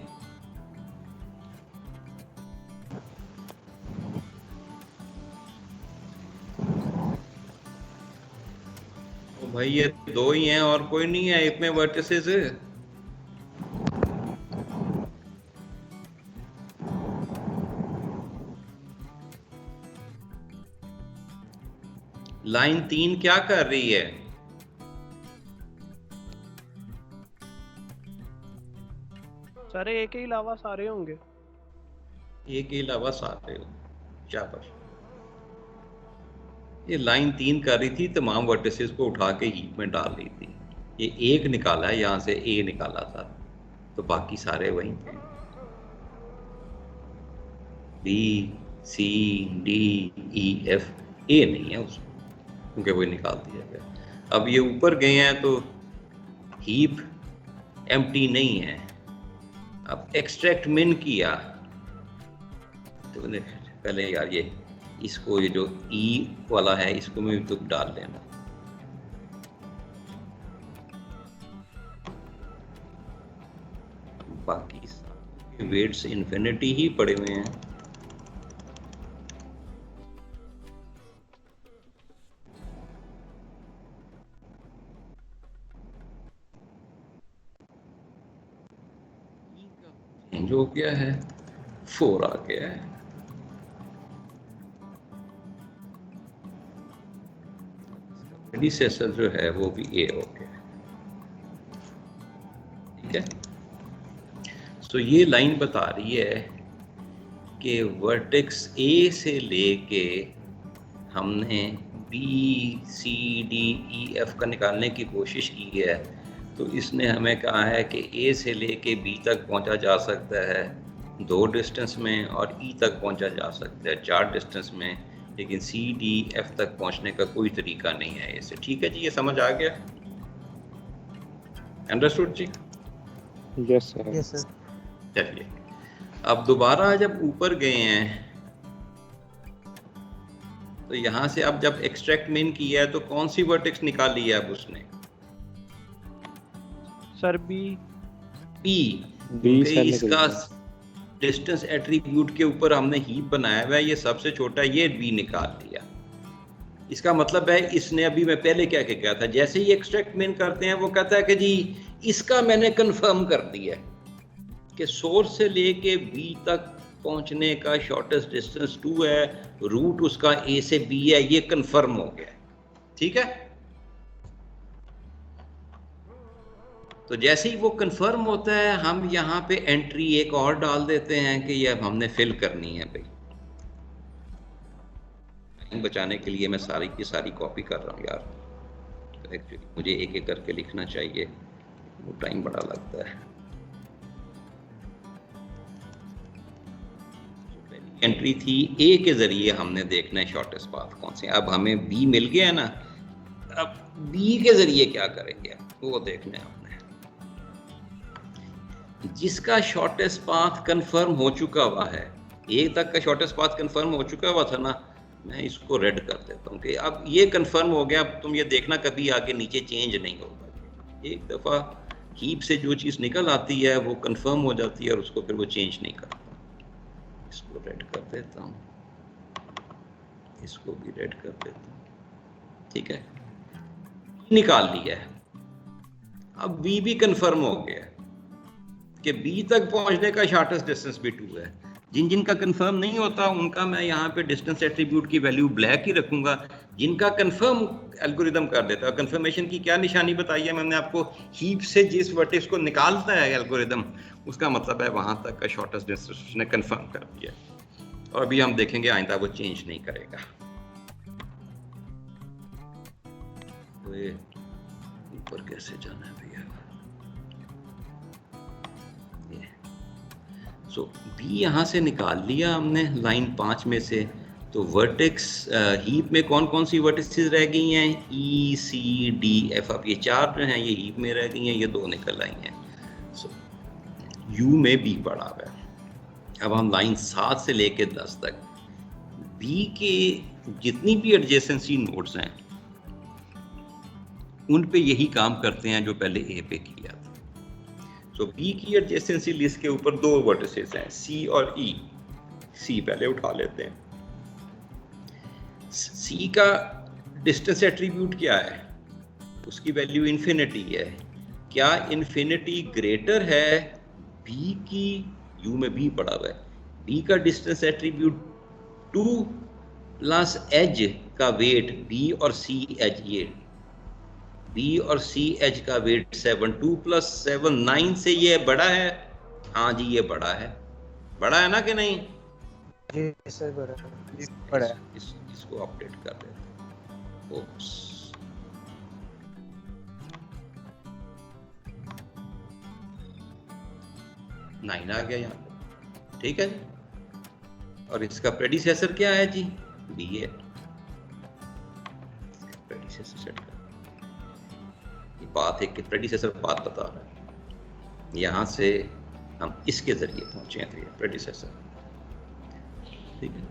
तो भाई ये 2 ही हैं और कोई नहीं है इतने वर्टिसेस। लाइन 3 क्या कर रही है? सर एक के अलावा सारे होंगे। एक के अलावा सारे हो। शाबाश। ये लाइन 3 कर रही थी, तमाम वर्टिसेस को उठा के हीप में डाल रही थी। ये एक निकाला है, यहां से ए निकाला था, तो बाकी सारे वहीं थे। B C D E F, A नहीं है उसमें क्योंकि वो निकाल दिया गया। अब ये ऊपर गए हैं तो हीप एम्प्टी नहीं है। अब एक्सट्रैक्ट मिन किया तो पहले यार ये इसको, ये जो ई वाला है इसको मैं तो डाल लेना। बाकी वेट्स इन्फिनिटी ही पड़े हुए हैं। जो क्या है 4 आ गया है। प्रेडिसेसर जो है वो भी ए हो गया। ठीक है, सो ये लाइन बता रही है कि वर्टेक्स ए से लेके हमने B C D E F का निकालने की कोशिश की है, तो इसने हमें कहा है कि ए से लेके बी तक पहुंचा जा सकता है 2 डिस्टेंस में और ई तक पहुंचा जा सकता है 4 डिस्टेंस में, लेकिन सी डी एफ तक पहुंचने का कोई तरीका नहीं है ऐसे। ठीक है जी, ये समझ आ गया? अंडरस्टूड जी? Yes sir. Yes sir. चलिए, अब दोबारा जब ऊपर गए हैं तो यहाँ से अब जब एक्सट्रैक्ट मिन किया है तो कौन सी वर्टेक्स निकाली है अब उसने? Sir B. बी। इसका डिस्टेंस एट्रीब्यूट के ऊपर हमने हीप बनाया हुआ है, ये सबसे छोटा, ये बी निकाल लिया। इसका मतलब है इसने, अभी मैं पहले क्या गया था, जैसे ही एक्सट्रैक्ट मिन करते हैं वो कहता है कि जी इसका मैंने कंफर्म कर दिया कि सोर्स से लेके बी तक पहुंचने का शॉर्टेस्ट डिस्टेंस 2 है, रूट उसका ए से बी है, ये कंफर्म हो गया। ठीक है, तो जैसे ही वो कंफर्म होता है हम यहाँ पे एंट्री एक और डाल देते हैं कि ये अब हमने फिल करनी है। भाई टाइम बचाने के लिए मैं सारी की सारी कॉपी कर रहा हूँ यार, तो एक्चुअली मुझे एक एक करके लिखना चाहिए, वो टाइम बड़ा लगता है। एंट्री थी ए के जरिए हमने देखना है शॉर्टेस्ट पाथ कौन से। अब हमें बी मिल गया ना, अब बी के जरिए क्या करेंगे वो देखना है हमने। जिसका शॉर्टेस्ट पाथ कंफर्म हो चुका हुआ है, ए तक का शॉर्टेस्ट पाथ कंफर्म हो चुका हुआ था ना, मैं इसको रेड कर देता हूँ कि अब ये कंफर्म हो गया। अब तुम ये देखना कभी आगे नीचे चेंज नहीं होगा। एक दफ़ा हीप से जो चीज़ निकल आती है वो कंफर्म हो जाती है और उसको फिर वो चेंज नहीं करता। इसको रेड कर देता हूँ, इसको भी रेड कर देता हूँ। ठीक है, निकाल लिया है। अब बी भी कंफर्म हो गया कि बी तक पहुंचने का शॉर्टेस्ट डिस्टेंस भी 2 है। जिन जिनका कंफर्म नहीं होता उनका मैं यहाँ पे डिस्टेंस एट्रीब्यूट की वैल्यू ब्लैक ही रखूंगा। जिनका कंफर्म एल्गोरिदम कर देता है, कंफर्मेशन की क्या निशानी बताई है मैंने आपको, हीप से जिस वर्टेक्स को निकालता है एल्गोरिदम, उसका मतलब है वहां तक का शॉर्टेस्ट डिस्टेंस उसने कंफर्म कर दिया। और अभी हम देखेंगे आइंदा वो चेंज नहीं करेगा। तो ये ऊपर कैसे जाना है भैया, सो बी यहाँ से निकाल लिया हमने लाइन 5 में से। तो वर्टेक्स हीप में कौन कौन सी वर्टिसेस रह गई हैं, ई सी डी एफ। अब ये 4 जो हैं ये हीप में रह गई हैं, ये 2 निकल आई हैं। सो यू में बी पड़ा हुआ है। अब हम लाइन 7 से लेके 10 तक बी के जितनी भी एडजेसेंसी नोड्स हैं उन पे यही काम करते हैं जो पहले ए पे किया था। तो बी की एडजेसेंसी लिस्ट के ऊपर 2 वर्टिसेस हैं, सी और ई। सी पहले उठा लेते हैं। सी का डिस्टेंस एट्रीब्यूट क्या है, उसकी वैल्यू इन्फिनिटी है। क्या इन्फिनिटी ग्रेटर है बी की, यू में बी पड़ा हुआ है, बी का डिस्टेंस एट्रीब्यूट 2 प्लस एज का वेट बी और सी एज, ये बी और सी एच का वेट 7, 2 प्लस 7 9 से ये बड़ा है। हाँ जी ये बड़ा है, बड़ा है ना कि नहीं? जी सर बड़ा है। बड़ा है। इसको अपडेट कर देते हैं। ओप्स, नाइन आ गया यहाँ पर, ठीक है। और इसका प्रेडिसेसर क्या है जी, बी है। प्रेडिसेसर सेट कर, बात है कि प्रेडिसेसर बात बता रहा है। यहां से हम इसके जरिए पहुंचे हैं, तो ये प्रेडिसेसर, ठीक है।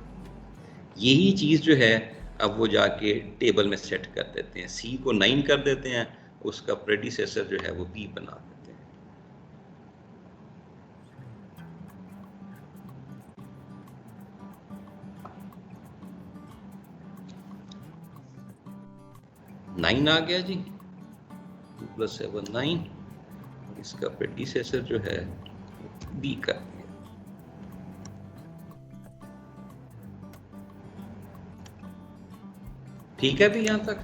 यही चीज जो है अब वो जाके टेबल में सेट कर देते हैं। सी को 9 कर देते हैं, उसका प्रेडिसेसर जो है वो बी बना देते हैं। नाइन आ गया जी, 2 प्लस 7 9। इसका प्रेडिसेसर जो है बी कर दिया। ठीक है भी यहां तक?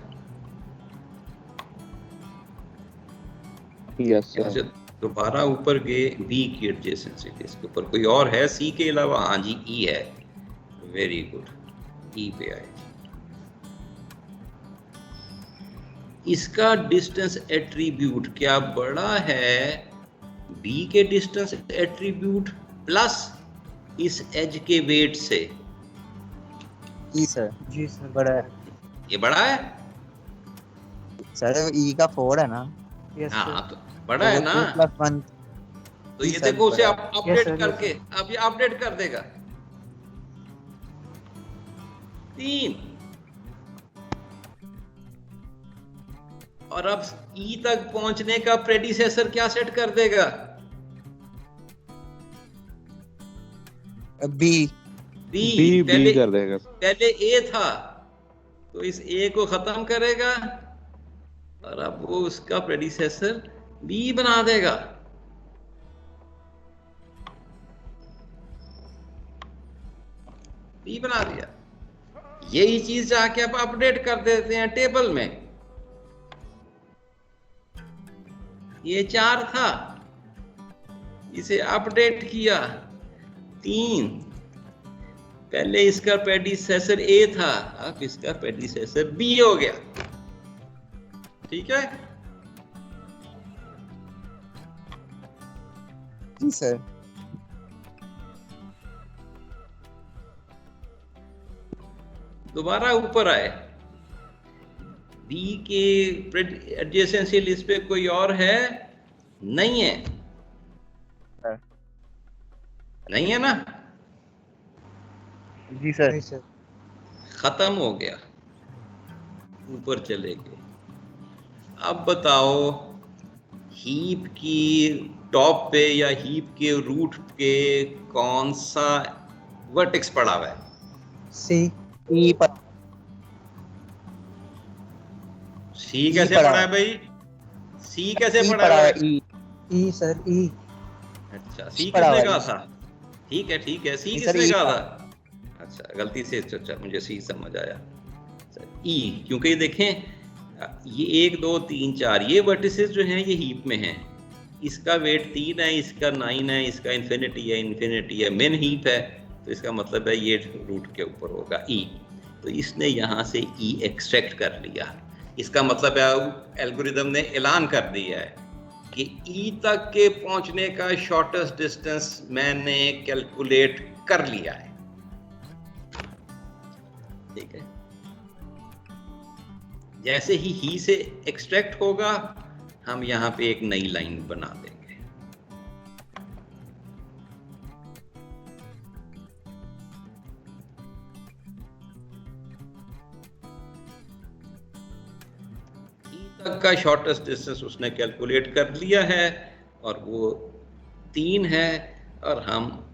यस यहाँ से सर। दोबारा ऊपर गए, बी की एडजेसेंसी इसके ऊपर कोई और है सी के अलावा? हाँ जी ई है, वेरी गुड, ई पे आए। इसका डिस्टेंस एट्रीब्यूट क्या बड़ा है बी के डिस्टेंस एट्रीब्यूट प्लस इस एज के वेट से? ई सर। जी सर बड़ा है। ये बड़ा है सर ई का 4 है ना। यस हाँ, सर। तो बड़ा है ना। 2 + 1 तो ये सर, देखो उसे बड़ा आप अपडेट Yes, sir, करके अब ये अपडेट कर देगा 3। और अब ई तक पहुंचने का प्रेडिसेसर क्या सेट कर देगा? बी। बी पहले कर देगा। पहले ए था तो इस ए को खत्म करेगा और अब वो उसका प्रेडिसेसर बी बना देगा। बी बना दिया। यही चीज जाके आप अपडेट कर देते हैं टेबल में। ये 4 था, इसे अपडेट किया 3। पहले इसका प्रेडिसेसर ए था, अब इसका प्रेडिसेसर बी हो गया। ठीक है जी सर। दोबारा ऊपर आए, बी के एडजेसेंसी लिस्ट पे कोई और है? नहीं है, नहीं है ना। जी सर। खत्म हो गया, ऊपर चले गए। अब बताओ हीप की टॉप पे या हीप के रूट पे कौन सा वर्टेक्स पड़ा हुआ है? सी। ई पर सी कैसे पड़ा है भाई? सी कैसे पड़ा है? ई। ई सर ई। अच्छा सी पड़ा किसने हुआ कहा है। था? ठीक है, सी सर, किसने E कहा था। था? अच्छा, गलती से, अच्छा मुझे सी समझ आया। ई, क्योंकि ये देखें, ये 1 2 3 4 ये वर्टिसेस जो हैं ये हीप में हैं। इसका वेट 3 है, इसका 9 है, इसका इन्फिनिटी है, मिन हीप है, तो इसका मतलब है ये रूट के ऊपर होगा ई। तो इसने यहाँ से ई एक्सट्रैक्ट कर लिया। इसका मतलब है एल्गोरिदम ने ऐलान कर दिया है कि ई तक के पहुंचने का शॉर्टेस्ट डिस्टेंस मैंने कैलकुलेट कर लिया है। ठीक है, जैसे ही से एक्सट्रैक्ट होगा हम यहाँ पे एक नई लाइन बना देंगे। ई तक का शॉर्टेस्ट डिस्टेंस उसने कैलकुलेट कर लिया है और वो 3 है, और हम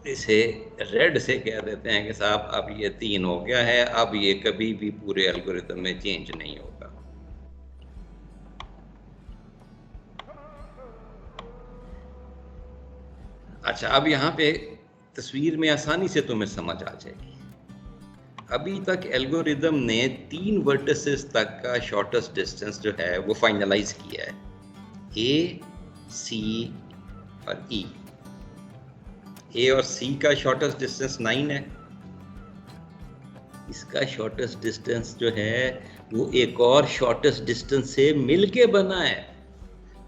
इसे रेड से कह देते हैं कि साहब अब ये 3 हो गया है, अब ये कभी भी पूरे एल्गोरिथम में चेंज नहीं होगा। अच्छा, अब यहाँ पे तस्वीर में आसानी से तुम्हें समझ आ जाएगी। अभी तक एल्गोरिथम ने 3 वर्टिसेस तक का शॉर्टेस्ट डिस्टेंस जो है वो फाइनलाइज किया है, ए, सी और ई। ए और सी का शॉर्टेस्ट डिस्टेंस 9 है। इसका शॉर्टेस्ट डिस्टेंस जो है वो एक और शॉर्टेस्ट डिस्टेंस से मिलके बना है।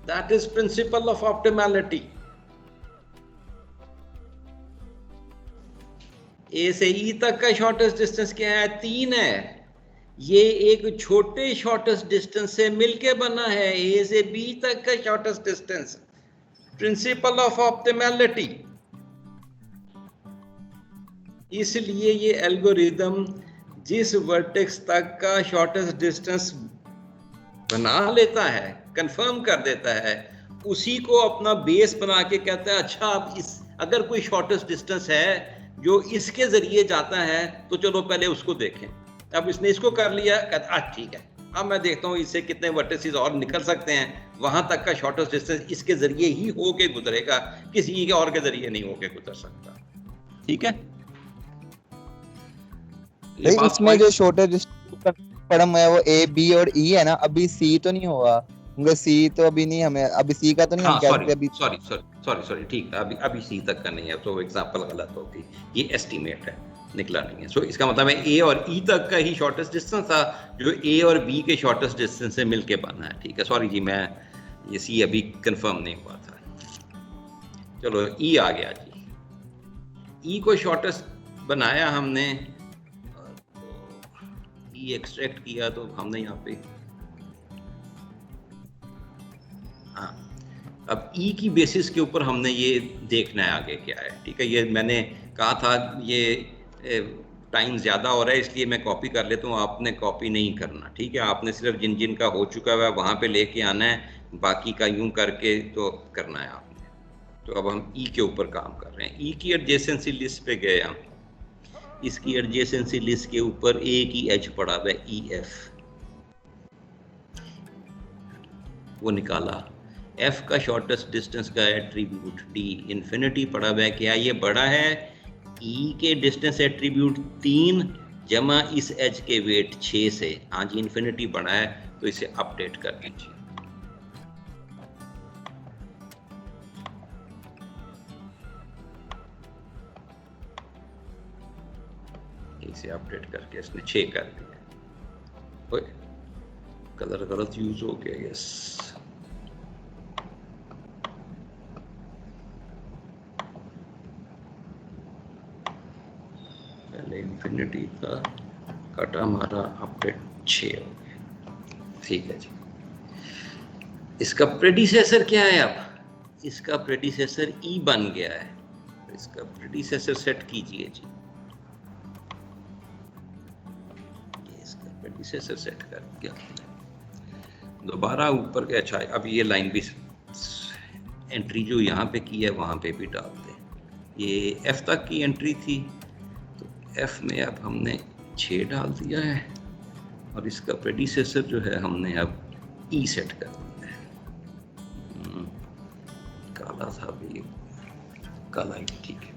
That is principle of optimality. A से ई तक का शॉर्टेस्ट डिस्टेंस क्या है? 3 है। ये एक छोटे शॉर्टेस्ट डिस्टेंस से मिलके बना है, ए से बी तक का shortest distance. Principal of optimality. इसलिए ये एल्गोरिदम जिस वर्टेक्स तक का शॉर्टेस्ट डिस्टेंस बना लेता है, कंफर्म कर देता है, उसी को अपना बेस बना के कहता है अच्छा अब इस अगर कोई शॉर्टेस्ट डिस्टेंस है जो इसके जरिए जाता है तो चलो पहले उसको देखें। अब इसने इसको कर लिया, कहता ठीक है, अब मैं देखता हूँ इससे कितने वर्टिसेस और निकल सकते हैं, वहां तक का शॉर्टेस्ट डिस्टेंस इसके जरिए ही होके गुजरेगा, किसी के और के जरिए नहीं होके गुजर सकता। ठीक है, इसमें जो शॉर्टेस्ट पढ़म है वो ए, बी और ई है ना, अभी सी तो नहीं होगा क्योंकि सी तो अभी नहीं, हमें अभी सी का तो नहीं, हम कह सकते अभी। सॉरी, ठीक है, अभी सी तक का नहीं है, तो एग्जांपल गलत होगी, ये एस्टीमेट है, निकला नहीं है। सो इसका मतलब है ए और ई तक का ही शॉर्टेस्ट डिस्टेंस था जो ए और बी के शॉर्टेस्ट डिस्टेंस से मिलके बना है। ठीक है, सॉरी जी, मैं ये सी अभी कंफर्म नहीं हुआ था। चलो ई आ गया जी। ई को शॉर्टेस्ट बनाया हमने, ई एक्सट्रैक्ट किया, तो हमने यहाँ पे अब ई की बेसिस के ऊपर हमने ये देखना है आगे क्या है। ठीक है, ये मैंने कहा था ये टाइम ज़्यादा हो रहा है इसलिए मैं कॉपी कर लेता हूँ, आपने कॉपी नहीं करना। ठीक है, आपने सिर्फ जिन जिन का हो चुका है वहाँ पे लेके आना है, बाकी का यूं करके तो करना है आपने। तो अब हम ई के ऊपर काम कर रहे हैं। ई की एडजेसेंसी लिस्ट पे गए हम, इसकी एडजेसेंसी लिस्ट के ऊपर ए की एज पड़ा हुआ है ई एफ, वो निकाला। एफ का शॉर्टेस्ट डिस्टेंस का एट्रीब्यूट डी इन्फिनिटी पड़ा हुआ है, क्या ये बड़ा है? ई के डिस्टेंस एट्रीब्यूट 3 जमा इस एज के वेट 6 से, हाँ जी इन्फिनिटी बड़ा है, तो इसे अपडेट कर दीजिए। इसे अपडेट करके इसने 6 कर दिया। ओए, कलर गलत यूज हो गया, यस। पहले इन्फिनिटी का कटा हमारा अपडेट 6 हो गया। ठीक है जी, इसका प्रेडिसेसर क्या है? अब इसका प्रेडिसेसर ई बन गया है, तो इसका प्रेडिसेसर सेट कीजिए जी। इसका प्रेडिसेसर सेट कर दिया, दोबारा ऊपर के। अच्छा, अब ये लाइन भी एंट्री जो यहाँ पे की है वहाँ पे भी डाल दें। ये एफ तक की एंट्री थी, तो एफ में अब हमने 6 डाल दिया है, और इसका प्रेडिसेसर जो है हमने अब ई सेट कर दिया है। काला था भी, काला ही ठीक है।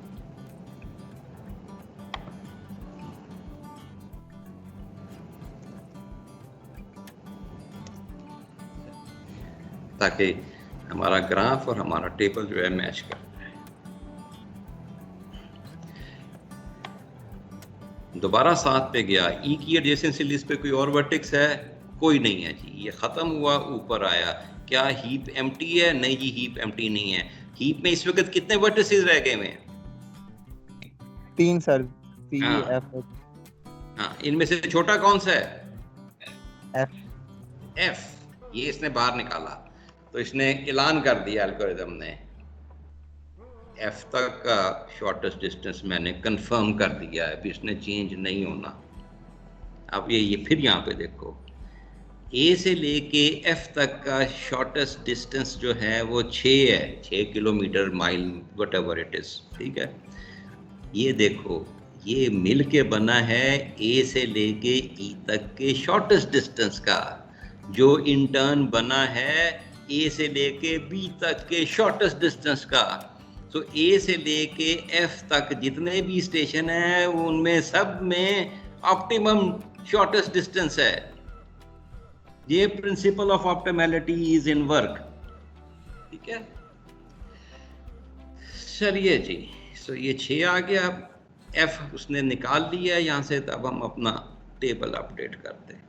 ताकि हमारा ग्राफ और हमारा टेबल जो है मैच कर जाए। दोबारा 7 पे गया, ई की एडजेसेंसी लिस्ट पे कोई और वर्टेक्स है? कोई नहीं है जी, ये ख़त्म हुआ, ऊपर आया। क्या हीप एम्प्टी है? नहीं जी, हीप एम्प्टी नहीं है। हीप में इस वक्त कितने वर्टिसेस रह गए हैं? 3 सर, सी हाँ। एफ हाँ, इनमें से छोटा कौन सा है? एफ। एफ। ये इसने बाहर निकाला, तो इसने ऐलान कर दिया एल्गोरिदम ने, एफ तक का शॉर्टेस्ट डिस्टेंस मैंने कंफर्म कर दिया है, अभी इसने चेंज नहीं होना। अब ये फिर यहाँ पे देखो, ए से लेके एफ तक का शॉर्टेस्ट डिस्टेंस जो है वो 6 है, 6 kilometre, mile, what ever it is, ठीक है। ये देखो, ये मिल के बना है ए से लेके ई तक के शॉर्टेस्ट डिस्टेंस का, जो इन टर्न बना है ए से लेके बी तक के शॉर्टेस्ट डिस्टेंस का। तो ए से लेके एफ तक जितने भी स्टेशन हैं उनमें सब में ऑप्टिमम शॉर्टेस्ट डिस्टेंस है। ये principal of optimality is in work, ठीक है। चलिए जी, सो ये 6 आ गया, एफ उसने निकाल लिया यहाँ से। तब हम अपना टेबल अपडेट करते हैं।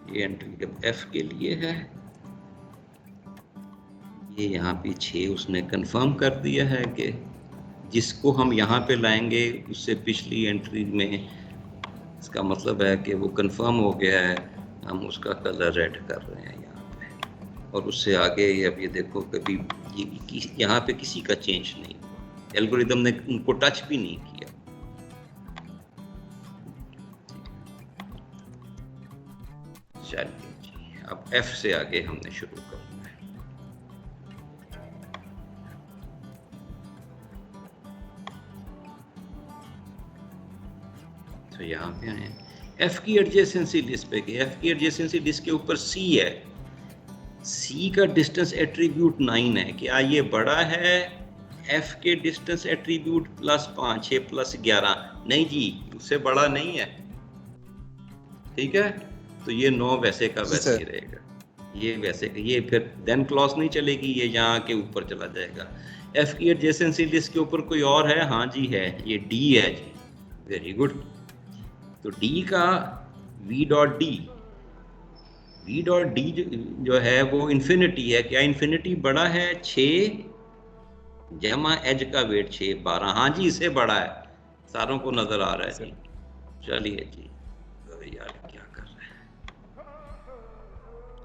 ये एंट्री एफ के लिए है, ये यहाँ पे 6 उसने कंफर्म कर दिया है कि जिसको हम यहाँ पे लाएंगे उससे पिछली एंट्री में, इसका मतलब है कि वो कंफर्म हो गया है, हम उसका कलर रेड कर रहे हैं यहाँ पे। और उससे आगे अब ये देखो, कभी यहाँ पे किसी का चेंज नहीं हुआ, एल्गोरिदम ने उनको टच भी नहीं किया। चलिए जी, अब एफ से आगे हमने शुरू करना है। तो यहाँ पे आए, एफ की एडजेसेंसी लिस्ट पे गए। एफ की एडजेसेंसी लिस्ट के ऊपर सी है, सी का डिस्टेंस एट्रीब्यूट 9 है। क्या ये बड़ा है एफ के डिस्टेंस एट्रीब्यूट +5, 6 + 11? नहीं जी, उससे बड़ा नहीं है, ठीक है। तो ये 9 वैसे का वैसे ही रहेगा, ये वैसे का, ये फिर देन क्लॉज नहीं चलेगी, ये यहाँ के ऊपर चला जाएगा। एफ की एडजेसेंसी लिस्ट के ऊपर कोई और है? हाँ जी है, ये डी है जी, वेरी गुड। तो डी का v.d, v.d जो है वो इन्फिनिटी है। क्या इन्फिनिटी बड़ा है? 6 जमा एज का वेट 6, 12। हाँ जी, इससे बड़ा है, सारों को नजर आ रहा है जी। चलिए जी, यार क्या कर रहे हैं,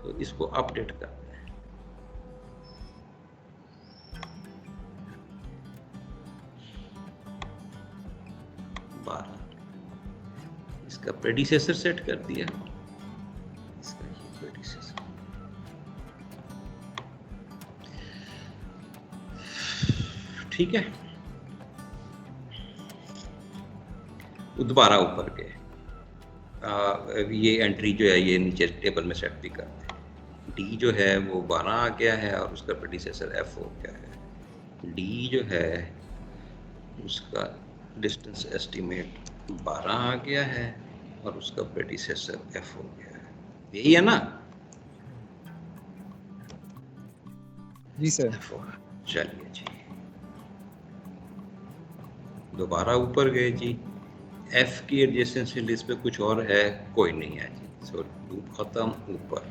तो इसको अपडेट करते हैं। इसका प्रेडिसेसर सेट कर दिया, इसका ये प्रेडिसेसर, ठीक है। दोबारा ऊपर गए, ये एंट्री जो है ये नीचे टेबल में सेट भी करते हैं। डी जो है वो 12 आ गया है और उसका प्रेडिसेसर एफ हो गया है। डी जो है उसका डिस्टेंस एस्टीमेट 12 आ गया है और उसका प्रेडिसेसर एफ हो गया है। यही है ना जी सर? चलिए जी, दोबारा ऊपर गए जी। एफ की एडजेसेंसी लिस्ट पे कुछ और है? कोई नहीं है जी। सो लूप खत्म। ऊपर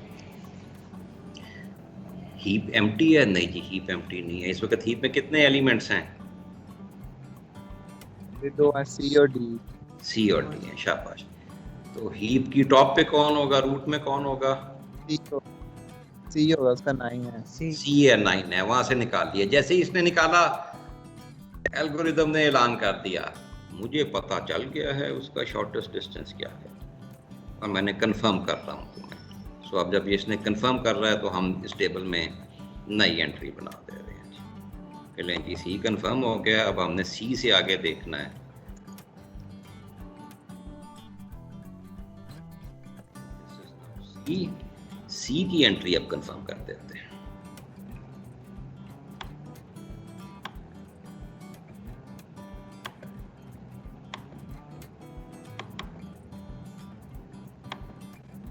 हीप एम्प्टी है? नहीं जी, हीप एम्प्टी नहीं है। इस वक्त हीप में कितने एलिमेंट्स हैं? ये 2 हैं, सी और डी। सी और डी है, शाबाश। तो हीप की टॉप पे कौन होगा, रूट में कौन होगा? सी होगा, उसका 9 है। सी है, 9 है, वहां से निकाल दिया। जैसे ही इसने निकाला, एल्गोरिदम ने ऐलान कर दिया, मुझे पता चल गया है उसका शॉर्टेस्ट डिस्टेंस क्या है और मैंने कंफर्म कर रहा हूँ तुम्हें। सो अब जब ये इसने कंफर्म कर रहा है तो हम इस टेबल में नई एंट्री बना दे रहे हैं जी। चलें जी, सी कंफर्म हो गया। अब हमने सी से आगे देखना है। सी की एंट्री अब कंफर्म कर देते हैं।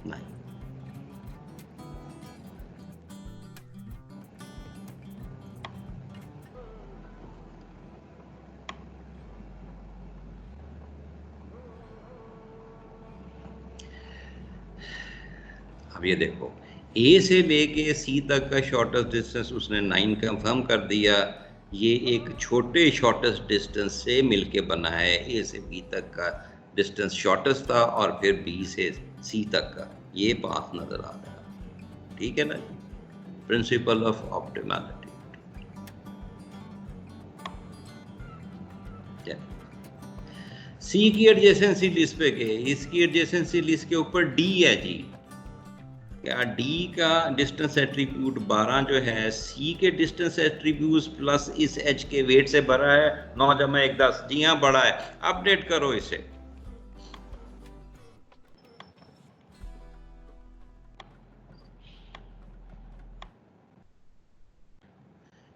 नहीं। अब ये देखो, ए से लेके सी तक का शॉर्टेस्ट डिस्टेंस उसने 9 कंफर्म कर दिया। ये एक छोटे शॉर्टेस्ट डिस्टेंस से मिलके बना है। ए से बी तक का डिस्टेंस शॉर्टेस्ट था और फिर बी से सी तक का ये पाथ नजर आ रहा है। ठीक है ना, प्रिंसिपल ऑफ ऑप्टिमैलिटी। सी की एडजेसेंसी लिस्ट पे गए, इसकी एडजेसेंसी लिस्ट के ऊपर डी है जी। क्या डी का डिस्टेंस एट्रीब्यूट 12 जो है सी के डिस्टेंस एट्रीब्यूट प्लस इस एच के वेट से बड़ा है? 9 जमा 1 10। जी हाँ बड़ा है। अपडेट करो इसे।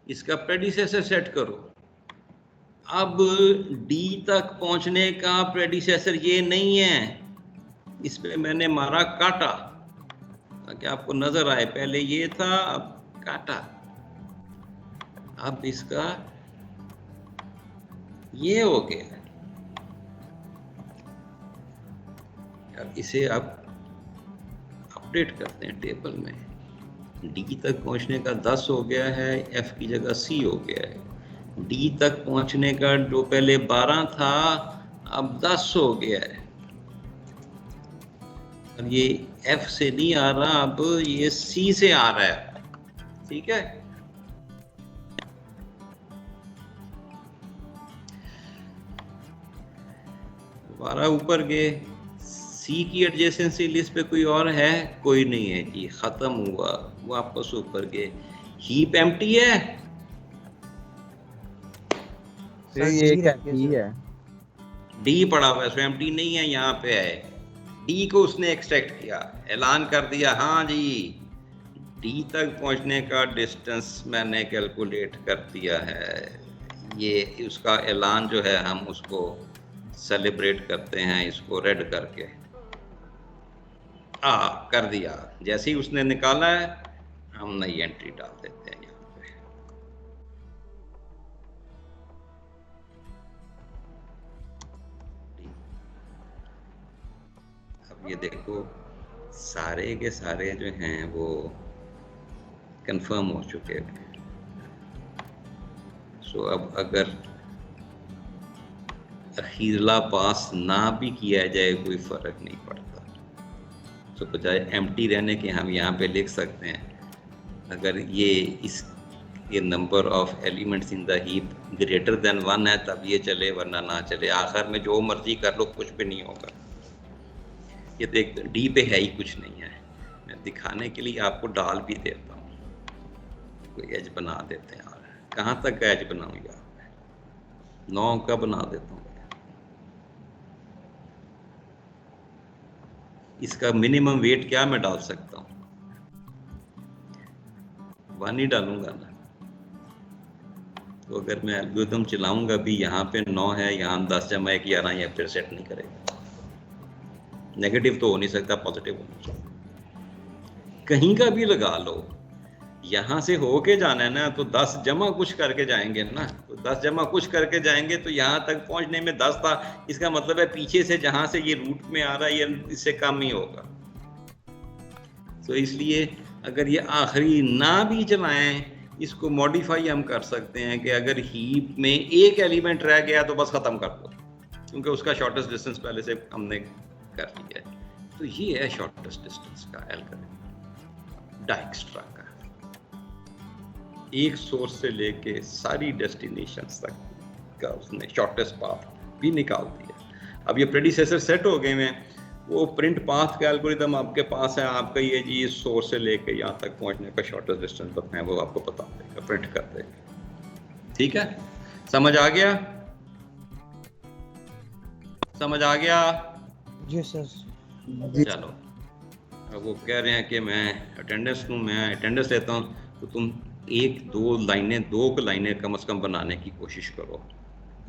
इसका प्रेडिसेसर सेट करो। अब डी तक पहुंचने का प्रेडिसेसर ये नहीं है, इस पे मैंने मारा काटा ताकि आपको नजर आए। पहले ये था, अब काटा। अब इसका ये हो गया। अब इसे अब अपडेट करते हैं टेबल में। डी तक पहुंचने का 10 हो गया है, एफ की जगह सी हो गया है। डी तक पहुंचने का जो पहले 12 था अब 10 हो गया है। अब ये एफ से नहीं आ रहा, अब ये सी से आ रहा है। ठीक है, दोबारा ऊपर गए। सी की एडजेसेंसी लिस्ट पे कोई और है? कोई नहीं है जी, खत्म हुआ। वापस ऊपर गए, हीप एम्प्टी है। ये है डी पड़ा हुआ है, सो एम्प्टी नहीं है, यहाँ पे है। डी को उसने एक्सट्रैक्ट किया, ऐलान कर दिया हाँ जी डी तक पहुंचने का डिस्टेंस मैंने कैलकुलेट कर दिया है। ये उसका ऐलान जो है हम उसको सेलिब्रेट करते हैं, इसको रेड करके। कर दिया। जैसे ही उसने निकाला है हम नई एंट्री डाल देते हैं यहाँ पे। अब ये देखो सारे के सारे जो हैं वो कंफर्म हो चुके हैं। सो अब अगर अखीरला पास ना भी किया जाए कोई फर्क नहीं पड़ता। तो बजाय एम्प्टी रहने के हम यहाँ पे लिख सकते हैं अगर ये number of elements in the heap greater than 1 है तब ये चले, वरना ना चले। आखिर में जो मर्जी कर लो कुछ भी नहीं होगा। ये देख डी पे है ही कुछ नहीं है। मैं दिखाने के लिए आपको डाल भी देता हूँ, कोई एज बना देते हैं। और कहाँ तक का एज बनाऊँ यार? 9 का बना देता हूँ। इसका मिनिमम वेट क्या मैं डाल सकता हूँ? 1 ही डालूंगा ना। तो अगर मैं एल्गोरिथम चलाऊंगा भी, यहाँ पे 9 है, यहाँ 10 जमा 1 11, या फिर सेट नहीं करेगा। नेगेटिव तो हो नहीं सकता, पॉजिटिव होना चाहिए। कहीं का भी लगा लो, यहाँ से होके जाना है ना, तो 10 जमा कुछ करके जाएंगे ना। तो 10 जमा कुछ करके जाएंगे तो यहाँ तक पहुँचने में 10 था। इसका मतलब है पीछे से जहाँ से ये रूट में आ रहा है ये इससे कम ही होगा। तो इसलिए अगर ये आखिरी ना भी चलाएं, इसको मॉडिफाई हम कर सकते हैं कि अगर हीप में एक एलिमेंट रह गया तो बस ख़त्म कर दो, क्योंकि उसका शॉर्टेस्ट डिस्टेंस पहले से हमने कर लिया है। तो ये है शॉर्टेस्ट डिस्टेंस का एल्गोरिथम डाइक्स्ट्रा का। एक सोर्स से लेके सारी डेस्टिनेशंस तक का उसने शॉर्टेस्ट पाथ भी निकाल दिया। अब ये प्रेडिसेसर सेट हो गए हैं, वो प्रिंट पाथ का एल्गोरिथम आपके पास है। आपका ये जी इस सोर्स से लेके यहाँ तक पहुँचने का शॉर्टेस्ट डिस्टेंस बताएं, वो आपको बता देगा, प्रिंट कर देगा। ठीक है, समझ आ गया? समझ आ गया? जी सर। चलो, अब वो कह रहे हैं कि मैं अटेंडेंस लूँ, मैं अटेंडेंस लेता हूँ। तो तुम 1-2 लाइनें, 2 लाइनें कम से कम बनाने की कोशिश करो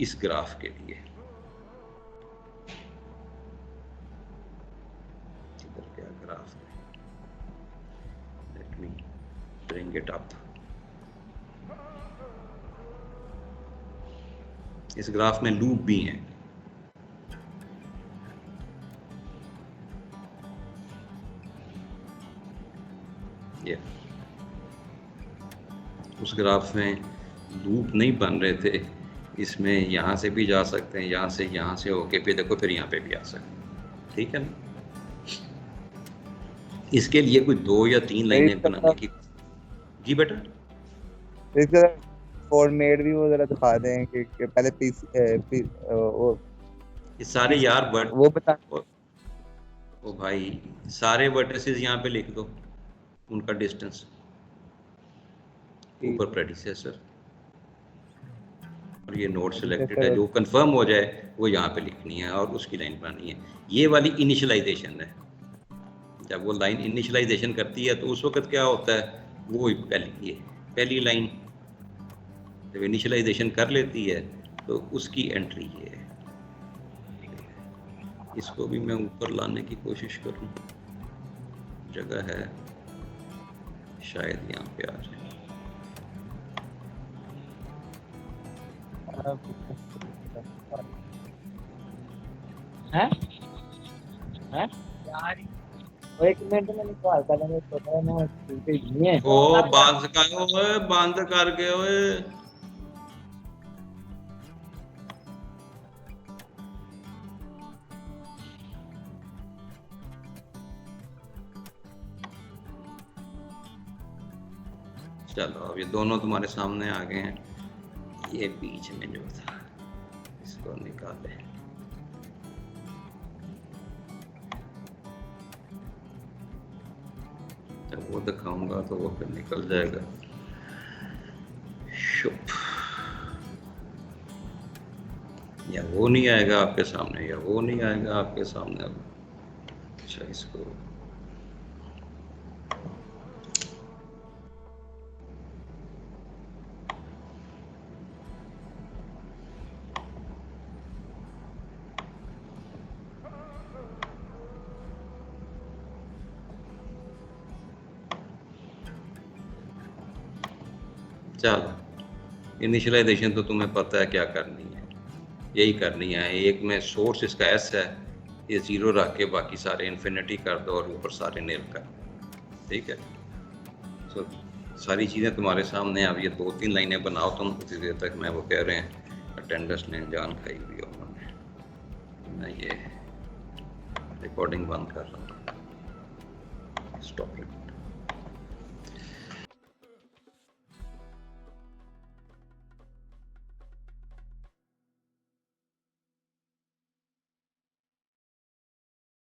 इस ग्राफ के लिए। इधर क्या ग्राफ है, let me bring it up. इस ग्राफ में लूप भी हैं। ये उस ग्राफ में लूप नहीं बन रहे थे, इसमें यहाँ से भी जा सकते हैं, यहाँ से होके फिर देखो फिर यहाँ पे भी आ सकते हैं, ठीक है ना। इसके लिए कोई 2 या 3 लाइनें बनाने की। जी बेटा इसका फॉर्मेट भी वो जरा दिखा दें कि पहले वो ये सारे यार वो बता। ओ भाई सारे वर्टिसेस यहाँ पे लिख दो, उनका डिस्टेंस ऊपर प्रेडिसेसर, और ये नोड सिलेक्टेड है, जो कंफर्म हो जाए वो यहाँ पे लिखनी है और उसकी लाइन बनानी है। ये वाली इनिशियलाइजेशन है, जब वो लाइन इनिशियलाइजेशन करती है तो उस वक्त क्या होता है, वो पहली लाइन जब इनिशियलाइजेशन कर लेती है तो उसकी एंट्री ये है। इसको भी मैं ऊपर लाने की कोशिश करूँ, जगह है शायद यहाँ पे आ जाए। हैं हैं यार वो 1 मिनट में निकाल कर लेंगे, पता है ना ठीक है। ओ बंद कर के ओए। चलो अब ये दोनों तुम्हारे सामने आ गए हैं। ये बीच में जो था इसको निकाले। जब वो दिखाऊंगा तो वो फिर निकल जाएगा। शुभ, या वो नहीं आएगा आपके सामने, या वो नहीं आएगा आपके सामने। अब अच्छा इसको चलो, इनिशियलाइजेशन तो तुम्हें पता है क्या करनी है, यही करनी है। एक में सोर्स इसका एस है, ये 0 रख के बाकी सारे इन्फिनिटी कर दो और ऊपर सारे नील कर दो, ठीक है। तो सारी चीज़ें तुम्हारे सामने। अब ये 2-3 लाइनें बनाओ तुम, उसी देर तक मैं वो कह रहे हैं अटेंडेंस ने जान खाई हुई है उन्होंने। मैं ये रिकॉर्डिंग बंद कर रहा हूँ, स्टॉप।